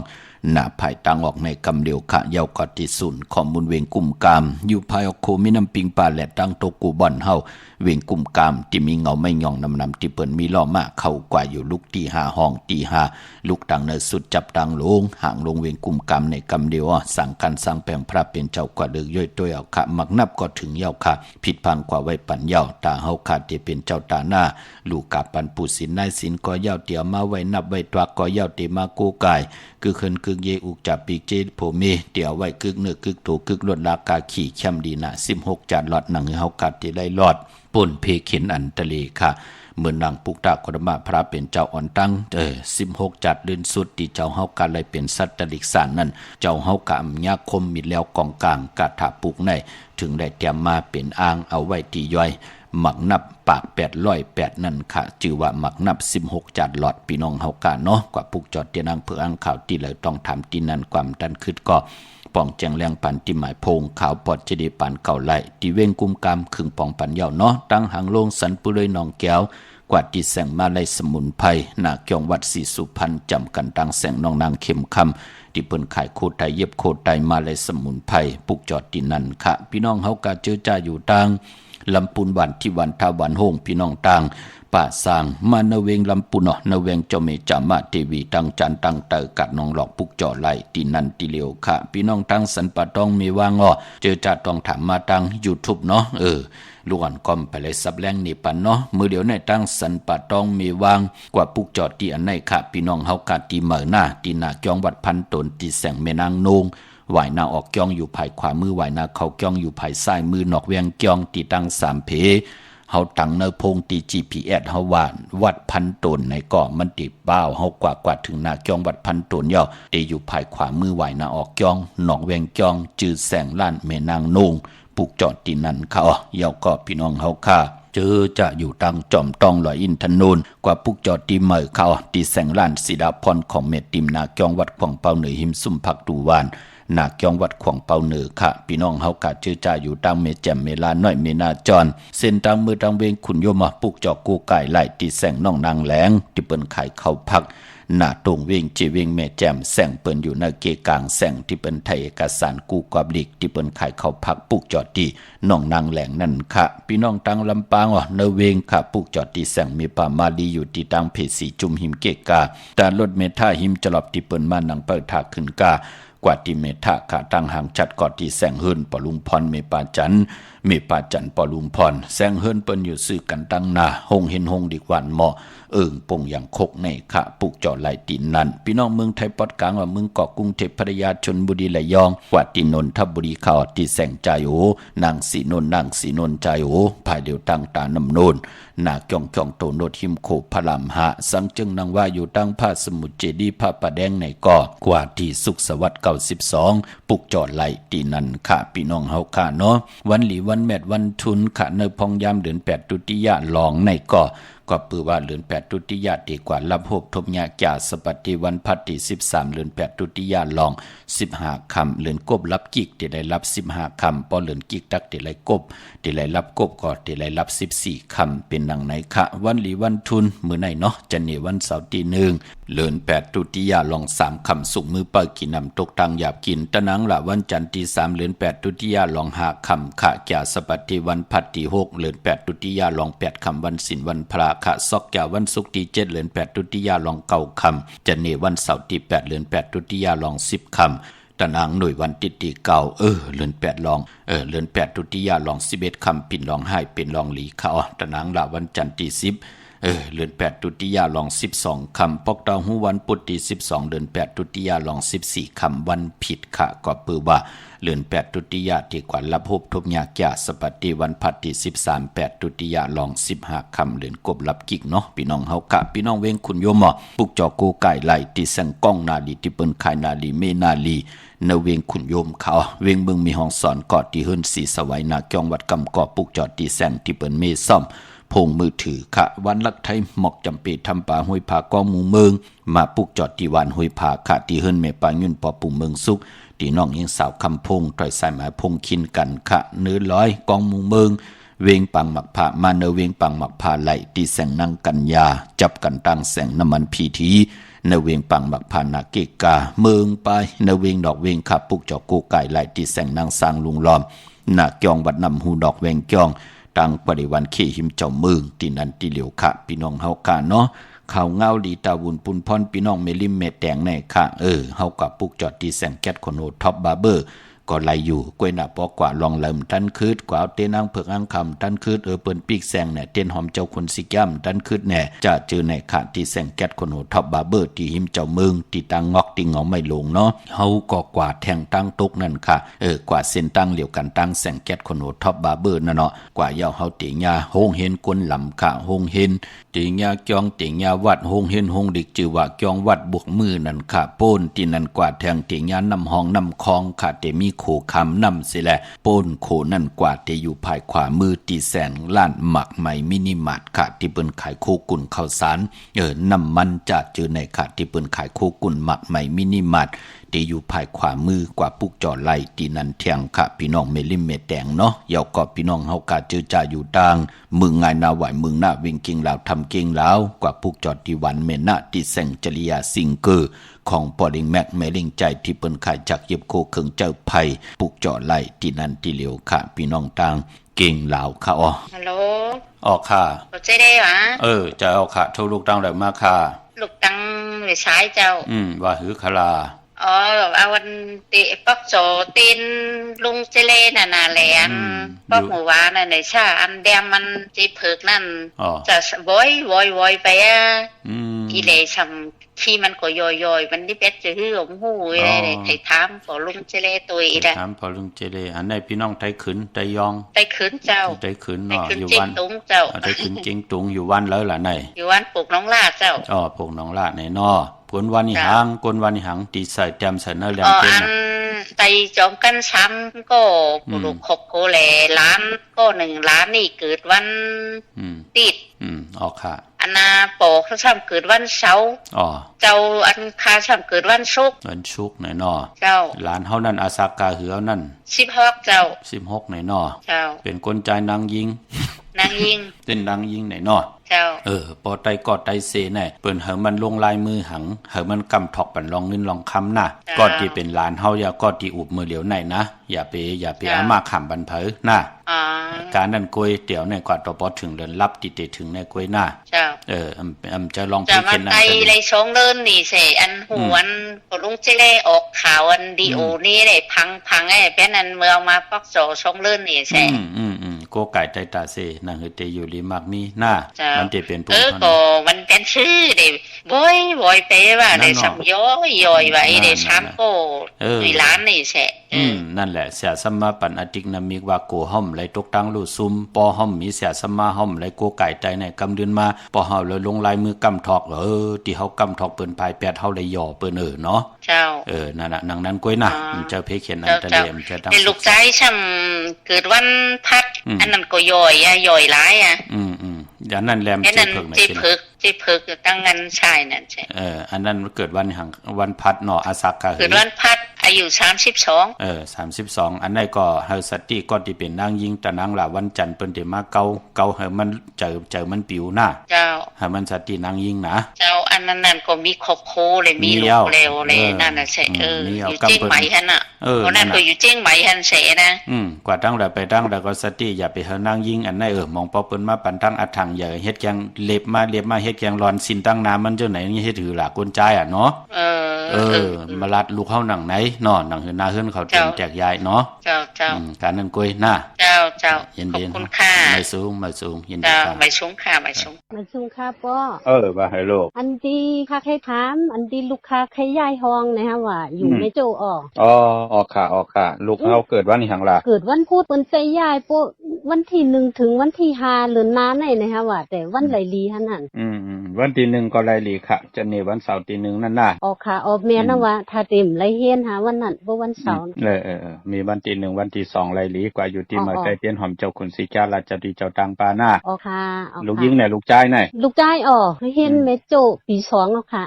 หน้าภายตังออกในกำเดียวขะเยาวกอติสุนข้อมูลเวงกุ่มกามอยู่ภายออกโคมิน้ำปิงป่าและตั้งโตกูบ่อนเฮาเวงกุ่มกามที่มีเงาไม่ย่องนำที่เปิ้นมีล้อมาเข้ากว่าอยู่ลุกตีหาห้องตีหาลุกตังเนสุดจับตังลงห่างลงเวงกุ่มกามในกำเดียวสั่งกันสั่งแปลงพระเป็นเจ้ากว่าเลือกย่อยตัวเอาขะมักนับก็ถึงเยาวค่ะผิดพังกว่าไว้ปันเยาวตาเฮาขาดที่เป็นเจ้าตาหน้าลูกกาปันปูสินนายสินก็เยาวเตียวมาไว้นับไว้ตวักก็เยาวตีมาโกกายคือเคินกึกเยอุกจับปีกเจโผเมเดี๋ยวไว้กึกเนื้อกึกโตกึกลวดลากาขี่แคมดีนะ16จัดหลอดหนังเฮากัดที่ได้หลอดป่นเพเข็นอันตะเลค่ะเมื่อนางปุกตะกรมาพระเป็นเจ้าอ่อนตั้ง16จัดเดินสุดที่เจ้าเฮากัดเลยเป็นสัตตลิกสารนั่นเจ้าเฮากะญาคมมิดแล้วกองกลางกะถาปุกในถึงได้เตรียมมาเป็นอ่างเอาไว้ตีย่อยหมักนับปาก808นั่นค่ะชื่อว่าหมักนับ16จัดหลอดพี่น้องเฮากะเนาะกว่าปุกจอดเตียนางเพื่ออังข่าวที่เลยต้องทำที่นั่นความดันขึ้นก็ป่องแจงแรงปันที่หมายพงขาวปอดจะดีปันเก่าไหลที่เว้งกุมกามครึ่งป่องปันเยาเนาะตั้งหางลงสันปุเลยนองแก้วกว่าที่แสงมาไลสมุนไพรหน้าเกียงวัดศรีสุพรรณจำกันตั้งแสงนองนางเข็มคำที่เปิ้นขายโคไตเย็บโคไตมาไลสมุนไพรปุกจอดที่นั่นค่ะพี่น้องเฮากะเจอจ้าอยู่ตังลำปูนวันที่วันทาวันโฮงพี่น้องตังป่าสางมาเนเวงลำปูนเนเวงเจ้าเมจามาเทวีตังจันตังเตอกัดน้องหลอกปุกจ่อไหลตีนันตีเหลียวค่ะพี่น้องตังสันปะต้องมีว่างเจอจ่าต้องถามมาตัง YouTube เนาะลูกอ่อนก้มไปเลยซับแรงนี่ปันเนาะมือเดียวในตั้งสันปะต้องมีวางกว่าปุกจอดตีอันไหนค่ะพี่น้องเฮากะตีเหมือหน้าตีหน้าจองวัดพันตนตีแสงแม่นางนงไหวหน้าออกจ้องอยู่ภายขวามือไหวหน้าเขาจ้องอยู่ภายซ้ายมือนอกเวียงจ้องตีตั้ง3เพเฮาตั้งเนพงตี GPS เฮาว่าวัดพันตนในเกาะมันติบ้าวเฮากว่าถึงหน้าจ้องวัดพันตนย่อตีอยู่ภายขวามือไหวหน้าออกจ้องนอกเวียงจ้องจือแสงล้านแม่นางนงปุกจอดตีนั่นเขาเยาก็พี่น้องเฮาค่ะเจอจะอยู่ตั้งจอมต้องลอยอินทนูนกว่าปุกจอดตีเหมยเขาตีแสงล้านสีดาพรของเมติมนาจองวัดขวางเปาเหนือหิมซุ่มผักตูวานนาจองวัดขวางเปาเหนือค่ะพี่น้องเฮากะเจอจะอยู่ตั้งเมแจ่มเมลาน้อยเมนาจรเส้นตั้งมือตั้งเวงขุนโยมาปุกจอกูไก่ไหลตีแสงน้องนางแหลงที่เปิ้นขายเข้าพักหน้าตรงเวงจีเวงแม่แจ่มแสงเปิ้นอยู่ในเกกลางแสงที่เปิ้นไทยเอกสารกูกอบลิกที่เปิ้นขายเข้าพักปุกจอดตีน้องนางแหลงนั่นค่ะพี่น้องตังลำปางเนเวงค่ะปุกจอดตีแสงมีป่ามาลีอยู่ที่ตังเพสีจุมหิมเกกาแต่รถเมท่าหิมจลอบที่เปิ้นมานังเปิดทาขึ้นกากว่าที่เมทะขาตั้งหางจัดกอดที่แสงเฮิรนปอลุงพรเมปาจันปอลุงพรแสงเฮิรนเปิ้นอยู่ซื้อกันตั้งนาหงเห็นหงดีกวันเหมาะปงอย่างคกในขะปุกจอไหลตีนนั้นพี่น้องเมืองไทยปอดกลางว่าเมืองเกาะกรุงเทพพัทยาชลบุรีระยองกว่าที่นนทบุรีเขาที่แสงใจโอนางสีนนใจโอภายเดียวตั้งตานำโนนนาจองโตโนดหิมโคพลามหะสังจึงนางว่าอยู่ตั้งผ้าสมุทรเจดีย์ผ้าปะแดงในก่อกว่าที่สุขสวัสดิ์92ปุกจอไหลตีนันค่ะพี่น้องเฮาค่ะเนาะวันหลีวันแมดวันทุนค่ะในพองยามเดือน8ตุติยะหลองในก่อก็ปือว่าเดือน8ตุติยะดีกว่ารับโภคทบยาจ่าสปฏิวันพัดที่13เดือน8ตุติยะหลอง15คำเดือนกบรับกิกที่ได้รับ15คำพอเดือนกิกตักที่ได้กบที่ได้รับกบก็ที่ได้รับ14คำเป็นดังไหนคะวันหลีวันทุนมื้อไหนเนาะจันนี่วันเสาร์ที่1เดือน8ตุติยะหลอง3คำสุกมือเปิดกินนำตกตังหยาบกินตะนังละวันจันทร์ที่3เดือน8ตุติยะหลอง5คำขะจ่าสปฏิวันพัดที่6เดือน8ตุติยะหลอง8คำวันศีลวันพระขะซอกแก่วันศุกร์ที่7เดือน8ตุติยะลอง9คำจันเนวันเสาร์ที่8เดือน8ตุติยะลอง10คำ ตะนางหน่วยวันติตีเก่าเลือน8ลองเลือน8ตุติยาลอง11คำปิ่นลองให้เป็นลองหลีเขาตะนางละวันจันทร์ที่10เลือน8ตุติยาลอง12คำปอกดาวหูวันปุตติ12เดือน8ตุติยาลอง14คำวันผิดค่ะก็ปือว่าเลือน8ตุติยาที่กว่ารับภพทุบยากยาสปฏิวันพัดที่13 8ตุติยาลอง15คำเลือนกบรับกิกเนาะพี่น้องเฮากะพี่น้องเวงคุณโยมปุกจอกูไก่ไหลที่แสงก้องนาลีที่เปิ้นขายนาลีเมนาลีเนเวงขุนโยมเขาเวงเมืองมีห้องสอนกอดที่เฮิรนสีสวัยนาเกียงวัดกำกอปุกจอดที่แสงที่เปิ้นเมซ่อมพงมือถือค่ะวันลักไทยหมอกจำเปทำป่าห้วยผากองหมู่เมืองมาปุกจอดที่วันห้วยผาค่ะที่เฮิรนเมปายุ่นปอปุ่มเมืองสุกที่น้องยิงสาวคำพงต่อยสายหมายพงคินกันค่ะเนื้อร้อยกองหมู่เมืองเวงปังหมักผามาเนเวงปังหมักผาไหลที่แสงนั่งกันยาจับกันตั้งแสงน้ำมันพีทีเนเวงปังบักพานาเกกาเมืองไปเนเวงดอกเวงขับปุกจอกกูไก่ไหลที่แสงนางสร้างลุงล้อมนาเกียงวัดนำหูดอกเวงเกียงตังปริวันเขหิมเจ้าเมืองที่นันที่เหลียวค่ะพี่น้องเฮากาเนาะข่าวเงาลีตาวุนปุนพรพี่น้องเมลิมเมแตงแน่ค่ะเฮากับปุกจอดที่แสงแก๊สคอนโดท็อปบาร์เบอร์ก็ไล่อยู่กวยหน้าปอกว่าลองเริ่มตันคืดกว่าเอาเต้นางเผือกอังคำตันคืดเปิ้นปีกแสงเนี่ยเต้นหอมเจ้าคนสิแก้มตันคืดเนี่ยจะเจอในขาดที่แสงแก๊สคนโหท็อปบาร์เบอร์ที่หิมเจ้าเมืองที่ตังงอกติงเหงาไม่ลงเนาะเฮาก็กว่าแทงตั้งตกนั่นค่ะกว่าเส้นตั้งเหลียวกันตั้งแสงแก๊สคนโหท็อปบาร์เบอร์นั่นเนาะกว่าเยาเฮาติญาโฮงเห็นกวนลำค่ะโฮงเห็นติญาเกียงติญาวัดโฮงเห็นโฮงดิกจือว่าเกียงวัดบวกมือนั่นค่ะโป้นที่นั่นกว่าแทงติญานำห้องนำคองค่ะแต่มีโขคำนำสิแลโป้นโขนั่นกว่าที่อยู่ภายขวามือที่แสงล้านหมักใหม่มินิมาร์ทค่ะที่เปิ้นขายโคกุ่นข้าวสารน้ำมันจะเจอในค่ะที่เปิ้นขายโคกุ่นหมักใหม่มินิมาร์ทที่อยู่ภายขวามือกว่าปุกจอไหลที่นั่นเทียงค่ะพี่น้องเมลิมเมแตงเนาะยาวก็พี่น้องเฮากาเจอจ่าอยู่ต่างมึงงายนาไหวมึงหน้าวิ่งเก่งลาวทำเก่งลาวกว่าปุกจอดที่วันเมนะที่แสงจริยาสิงเกอร์ของปอดิงแม็กเมลิงใจที่เปิ้นขายจากเย็บโคเครื่องเจ้าไผ่ปุกจอไหลที่นั่นที่เหลียวค่ะพี่น้องต่างเก่งลาวค่ะฮัลโหลค่ะเจ๊ได้หรอจะค่ะโทรลูกตังได้มาค่ะลูกตังไปใช้เจ้าว่าหือคลาเอาวันติปักโจตีนลุงเจเลน่ะนาแหลนปักหมู่วาน่ะในชาอันแดมมันจีเผือกนั่นจะวอยไปอีเลชำขี้มันก็ย่อยมันนี่เป็ดจะหื้อหมูเลยไทยถามพอลุงเจเลตัวอีละถามพอลุงเจเลอันไหนพี่น้องไทยขืนไทยยองไทยขืนเจ้าไทยขืนเนาะอยู่วันตุงเจ้าไทยขืนเก่งตุงอยู่วันแล้วล่ะไหนอยู่วันปลูกน้องลาเจ้าปลูกน้องลาในนอกวนวันนี้หางกวนวันนี้หางตีใส่แต้มใส่เนื้อแหลมเป็นไตจอมกันซ้ำก็ปลูกขบโคแหลล้านก็1 ล้านนี่เกิดวันติดค่ะอันนาโปกซ้ำเกิดวันเสาร์เจ้าอันคาซ้ำเกิดวันศุกร์ไหนนอเจ้าหลานเฮานั่นอาสากาเหือนั่น16เจ้า16ไหนนอเจ้าเป็นคนใจนางยิงเป็นนางยิงไหนนอปอไตกอดไตเซแน่เปิ้นเฮามันลงลายมือหังเฮามันกำถอกปันลองเงินลองคำน่ะก็ที่เป็นหลานเฮาอย่าก็ที่อุบมือเหลียวไหนนะอย่าไปอามาขำบันเผอน่ะการนั้นกวยเดี๋ยวในกว่าตปอถึงเดินรับติดถึงในกวยน่ะจะลองพิจารณาไอ้ไรสองเดินนี่เสอันหวนลุงเจได้ออกข่าวอันดีโอนี่ได้พังไอ้เป็นอันเมื่อมาปักโจสองเดินนี่เสโกไก่ไตตาเซนางเฮเตอยู่ลิมักมีหน้ามันจะเป็นก็มันเป็นชื่อเด้บ่อยไปว่าได้สัมย่อยไว้ได้ซ้ำก็อีล้านนี่แซ่นั่นแหละเสียสมมาปันอติกนามิกว่าโกห่อมไหลตกตังลู่ซุมปอห่อมมีเสียสมมาห่อมไหลโกไก่ใจในกำเดือนมาปอเฮาเลยลงลายมือกำทอกที่เฮากำทอกเปิ้นภาย8เฮาได้ย่อเปิ้นเนาะเจ้านั่นน่ะนังนั้นก้อยน่ะมันจะเพเขียนอันตะเลมจะตั้งเป็นลูกใจช่ำเกิดวันพัดอันนั้นก็ย่อยหลายอย่างนั้นแรมจีเพิกตั้งงันชายนั่นใช่อันนั้นเกิดวันพัดเนาะอาสากาเกิดวันพัดอายุ32 32อันนั้นก็เฮาสติก็ที่เป็นนางยิงตะนางละวันจันทร์เปิ้นได้มาเกาให้มันเจอมันปิวหน้าเจ้าให้มันสตินางยิงนะเจ้าอันนั้นก็มีครอบโคเลยมีลูกแล้วเลยนั่นน่ะใช่อยู่เจียงใหม่หั่นน่ะเพราะนั้นก็อยู่เจียงใหม่หั่นแสนะกว่าตั้งแล้วไปตั้งแล้วก็สติอย่าไปเฮานางยิงอันนั้นมองพอเปิ้นมาปันตั้งอัดถังอย่าเฮ็ดแกงเล็บมาเฮ็ดแกงร้อนสินตั้งน้ำมันเจ้าไหนนี่เฮ็ดถือล่ะกวนใจเนาะ มาลัดลูกเฮาหนังไหนเนาะหนังเฮือนนาเฮือนเขาเต็มแจกยายเนาะเจ้าการนั้นกุ้ยน่ะเจ้าขอบคุณค่ะไม่สูงยินดีค่ะไม่สูงค่ะไม่สูงค่ะป้อว่าให้ลูกอันดีค่ะใครถามอันดีลูกค้าใครย้ายห้องนะคะว่าอยู่ในโจออกออกค่ะลูกเฮาเกิดวันนี้หังล่ะเกิดวันพุธเปิ้นใจย้ายป้อวันที่1ถึงวันที่5เดือนหน้าไหนนะคะว่าแต่วันไหลลีหั่นนั่นวันที่1ก็ไหลลีค่ะจะนี่วันเสาร์ที่1นั่นน่ะค่ะแม่นนะว่าถ้าเต็มไหลเฮียนหาวันนั้นบ่วันเสาร์มีวันที่1วันที่2ไหลลีกว่าอยู่ที่มาใจเตียนหอมเจ้าขุนศรีจาราชดีเจ้าตังปาหน้าค่ะลูกยิงเนี่ยลูกชายไหนลูกชายเฮียนแม่โจปี2แล้วค่ะ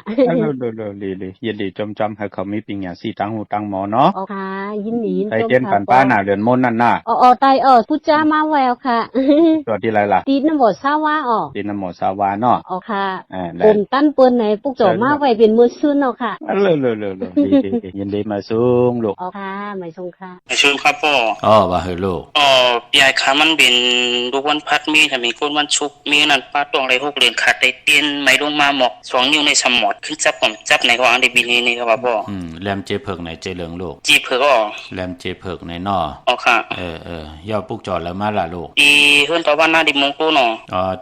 ลียินดีจำให้เขามีปิญญาสีตั้งหูตั้งหมอเนาะค่ะยินดีใจเตียนปันป้าหน้าเดือนมนนั่นน่ะตายผู้จ้ามาแววค่ะตัวที่ไรล่ะตีนำบ่ซาวาตีนำบ่ซาวาเนาะค่ะผมตั้นเปิ้นไหนปุกโจมาไว้เป็นมื้อซื่นเนาะค่ะดียินดีมาสูงลูกค่ะไม่สูงค่ะไม่สูงครับพ่อว่าเฮลูกยายขามันเป็นลูกวันพัดมีถ้ามีคนวันชุกมีนั่นป้าตวงไร6เดือนขาดได้เตียนไม่ลงมาหมอก2นิ้วในสมอดขึ้นจับในของอันดีบินีนี่ครับพ่อแรมเจเพิกไหนเจเหลืองลูกจีเพิกแรมเจเพิกไหนนค่ะย่อปุกจอดแล้วมาล่ะลูกดีเฮือนตะวันนาดิมงต้น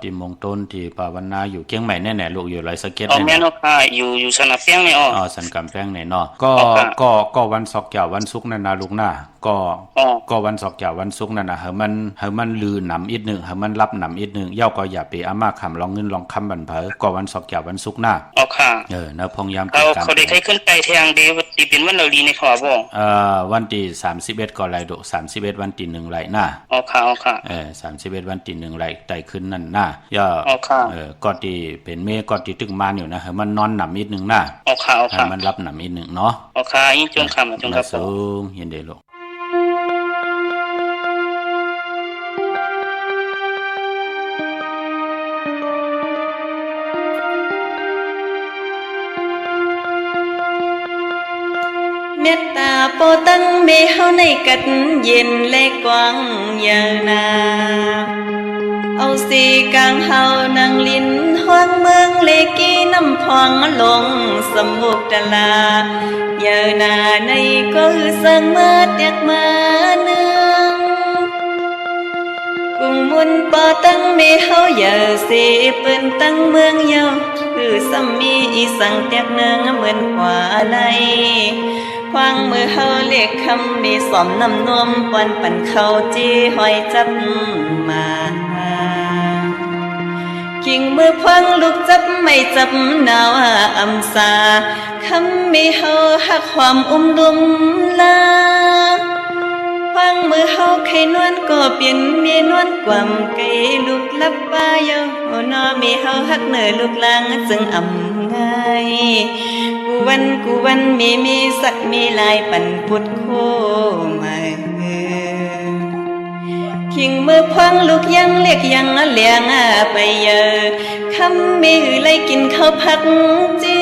ดิมงต้นที่ปาวันนาอยู่เกียงใหม่แน่ๆลูกอยู่ไรสเก็ตแม่นค่ะอยู่สนับแป้งนี่สันกำแป้งไหนก็วันศอกเกี่ยววันศุกร์นั่นนะลูกน่ะก็วันศอกเกี่ยววันศุกร์นั่นน่ะให้มันลือหนำอีกนึงให้มันรับหนำอีกนึงย่อก็อย่าไปอามาคำลองเงินลองคำบันเผอก็วันศอกเกี่ยววันศุกร์น่ะค่ะนะพงยามเขาได้ให้ขึ้นไปทางเดวที่เป็นวันเราลีในขอบ่วันที่31ก็ไหลดอก31วันที่1ไหลน่ะค่ะ31วันที่1ไหลไต่ขึ้นนั่นน่ะย่อก็ที่เป็นเมฆก็ที่ตึงมาอยู่นะให้มันนอนหนำอีกนึงน่ะให้มันรับหนำอีกนึงเนาะยิ่งจงคำจงครับสูงเย็นเดลูกเมตตาโปตั้งเมเฮาในกัดเย็นและกว้างยาวนาเอาสีกลางเฮานั่งลิ้นห้องเมืองเลกีน้ำพองลงสมุกตะลายาวนาในก็สังมาเตียกมาเนืองกุงมุนปอตั้งเมเฮาอย่าเสเปิ้นตั้งเมืองยาวคือสัมมีอีสังเตียกเนืองเหมือนกว่าในควางมือเฮาเรียกคำมีสอมน้ำนมปอนปั่นเขาจีหอยจับมากิ่งมือพังลูกจับไม่จับหนาวอำสาคำมีเฮาหักความดุมลาควางมือเฮาไข่นวลก็เปลี่ยนเมียนวลกว่ำไก่ลูกลับป้าเยาวนอมีเฮาหักเหนือลูกลางจึงอำง่ายกูวันมีสักมีลายปั่นพุดโคมาขิงมือพังลูกยังเรียกยังเลี้ยงไปเยอะคำมีหือไล่กินข้าวผักจี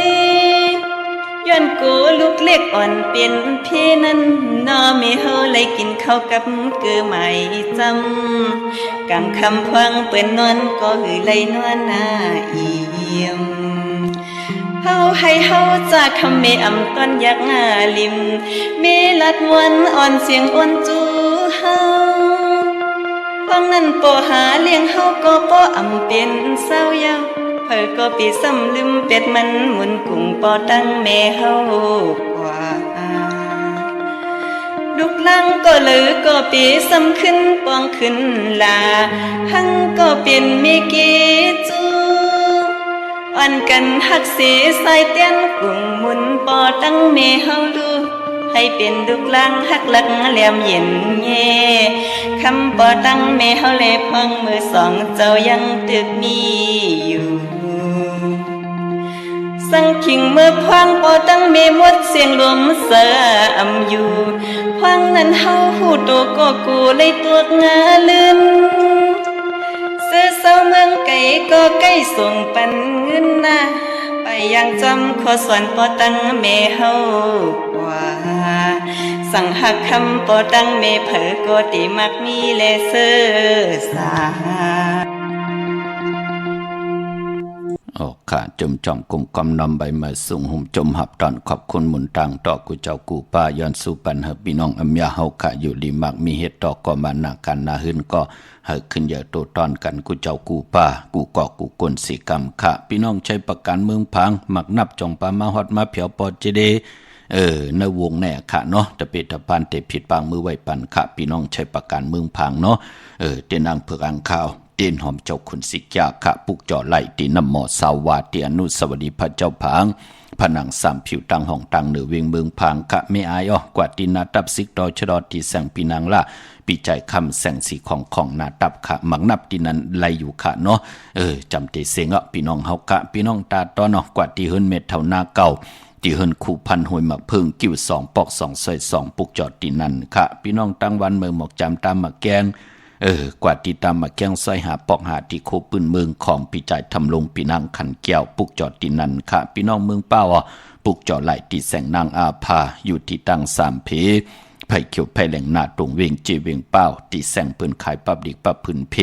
ย้อนกูลูกเล็กอ่อนเปลี่ยนพี่นั้นนอมีเฮาไล่กินข้าวกับคือไม่จำกำคำพังเปิ้นนอนก็หือไล่นอนหน้าเอี่ยมเฮาให้เฮาจากคำเมอำต้นยักงาลิมเมลัดวันอ่อนเสียงอ่อนจูเฮาฟังนั้นปอหาเลี้ยงเฮาก็ปออำเป็นเศร้ายาวเพิ่นก็ปีซ้ำลืมเป็ดมันหมุนกุ้งปอตั้งแม่เฮากว่าลูกลังก็ลือก็ปีซ้ำขึ้นปองขึ้นลาหังก็เป็นเมเกจูอ่อนกันหักเสียสายเตียนกุ้งหมุนปอตั้งเมเฮาลูให้เป็นดุกลังหักหลักแหลมเย็นเย่คำปอตั้งเมเฮาเล็บพังมือสองเจ้ายังตึกมีอยู่สังขิงเมื่อพังปอตั้งเมหมดเสียงลมเสืออำอยู่พังนั้นเฮาหูโตก็กูเลยตัวงาลืมเสื้อเศร้าเมืองไก่ก็ใกล้ส่งปันเงินนะไปยังจำขอสอนปอตั้งเมเฮากว่าสั่งหักคำปอตั้งเมเผอก็ติมักมีเลเซอร์สา ค่ะจมจอมกุมกำนำใบมาสูงหุ่มจมหับตอนขอบคุณหมุนต่างต่อกูเจ้ากูป้าย้อนสู่ปันเฮพี่น้องอัมยาเฮาค่ะอยู่ลีมักมีเฮ็ดต่อก็มาหนักกันนาหืนก็เฮขึ้นเยอะโตตอนกันกูเจ้ากูป้ากูก่อกูกลสิกรรมค่ะพี่น้องใช้ประกันเมืองพังมักนับจองปามาฮอดมาเผียวปอดเจเดในวงแน่ค่ะเนาะตะเปตะพันเตผิดปางมือไว้ปันค่ะพี่น้องใช้ประกันเมืองพังเนาะเตนังเผือกอังข้าวเตียนหอมเจ้าขุนสิกยาค่ะปุกจ่อไหลตีน้ำหมอสาวาเตียนุสวัสดีพระเจ้าผางผนังสามผิวตังห้องตังเหนือเวียงเมืองพังค่ะไม่อายกว่าตีนาตับซิกดอชดอตีแสงปีนางละปีใจคำแสงสีของนาตับค่ะมักนับตีนั้นไหลอยู่ค่ะเนาะจำเตเสงพี่น้องเฮาค่ะพี่น้องตาต้อนกว่าตีเฮิรนเม็ดเท่านาเก่าตีเฮิรนคู่พันหวยมาเพิ่งกิ้ว2ปอก2ซอย2ปุกจอดตีนั้นค่ะพี่น้องตั้งวันเมืองหมอกจำตามมาแกงกว่าที่ตามมาแกงซอยหาปอกหาที่โคปืนเมืองของปีใจทำลงปีนางขันแก้วปุกจอดตีนันค่ะพี่น้องเมืองเป้าปุกจอดไหลตีแสงนางอาภาอยู่ที่ตั้ง3เพไผ่เขียวไผ่แหลงหน้าตรงเวงเจเวงเป้าตีแสงปืนขายปับดิกปับพื้นเพ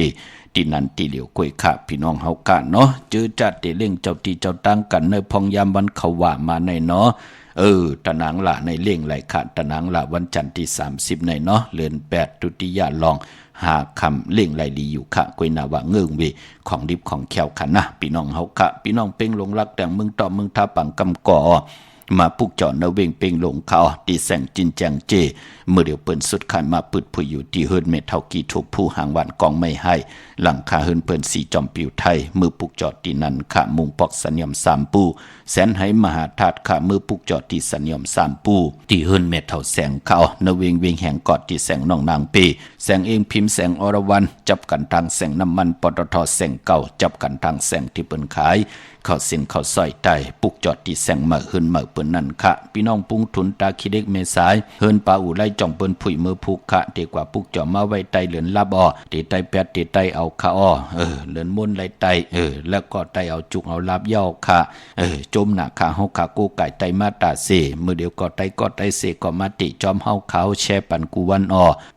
ตีนันตีเหลียวกล้วยค่ะพี่น้องเฮากะเนาะเจอจัดเตเล่งเจ้าตีเจ้าตั้งกันในพองยามวันเขาว่ามาในเนาะตะนางละในเล่งไหลขาดตะนางละวันจันทร์ที่30ในเนาะเดือน8ตุติยาลองหาคำเล่งไหลดีอยู่ค่ะกวยนาว่าเงื่องเวของดิบของแขวค่ะนะพี่น้องเฮาค่ะพี่น้องเป้งลงรักแต่งเมืองต่อเมืองท่าปังกำก่อมาปุกจอดนเวงเป่งหลงเขาตีแสงจินแจงเจเมื่อเดียวเปิ้นสุดขายมาปึดผู้อยู่ที่เฮิรนเมทเท่ากี่ถูกผู้หางวันกองไม่ให้หลังคาเฮิรนเปิ้นสีจอมปิวไทยมือปุกจอดตีนันขะมุงปอกสัญญม3ปูแสนให้มหาธาตุขะมือปุกจอดที่สัญญม3ปูที่เฮิรนเมทเท่าแสงเขานเวงแห่งกอดที่แสงน้องนางปีแสงเองพิมพ์แสงอรวรรณจับกันทางแสงน้ำมันปตทแสงเก่าจับกันทางแสงที่เปิ้นขายเขาเส้นเขาซอยใต้ปุกจอดที่แสงมาเฮิรนมาเปิ้นนั่นค่ะพี่น้องปุ้งทุนตาคิเด็กเมษายเฮิรนปาอูไล่จ่องเปิ้นผุยมือผูกค่ะเด็กกว่าปุกจอมาไว้ไตเหลือนลับเตไตแปดเตไตเอาค่ะเหลือนมุนไล่ไตแล้วก็ไตเอาจุกเอาลับย่อค่ะจมหน้าขาเฮาขากูไก่ไตมาตาเสมือเดียวก็ไตเสก็มาติจอมเฮาขาวแช่ปันกูวัน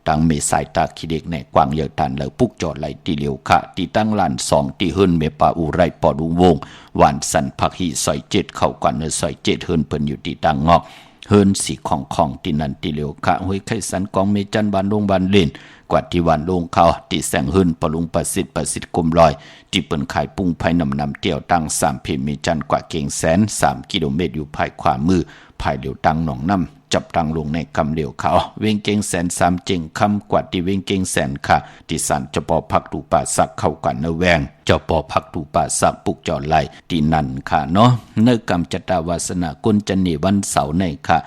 ตังเมสายตาคิเด็กในกวางเยอะตันแล้วปุกจอดไหลตีเหลียวค่ะตีตั้งลาน2ตีเฮิรนเมปาอูไรปอดุงวงหวานสันผักหีซอย7เข้ากันในซอย7เฮิรนเปิ้นอยู่ที่ตังงอกเฮิรนสีของตีนันตีเหลียวค่ะห้วยไข่สันกองเมจันบานลงบานเล่นกว่าที่วันลงเขาตีแสงเฮิรนปลุงประสิทธิ์กุมลอยที่เปิ้นขายปุ้งไผ่นำเตี่ยวตั้ง3เพเมจันกว่าเก่งแสน3กิโลเมตรอยู่ภายขวามือภายเหลียวตั้งหนองน้ำจับตั้งลงในคำเหลียวเขาเวงเก่งแสน3เจิงคำกว่าที่เวงเก่งแสนค่ะที่สันเจ้าปอพักดูป่าสักเข้ากันเนแวงเจ้าปอพักดูป่าสักปุกจอดไหลที่นั่นค่ะเนาะเนกรรมจตาวาสนากุญจันนีวันเสาร์ในค่ะ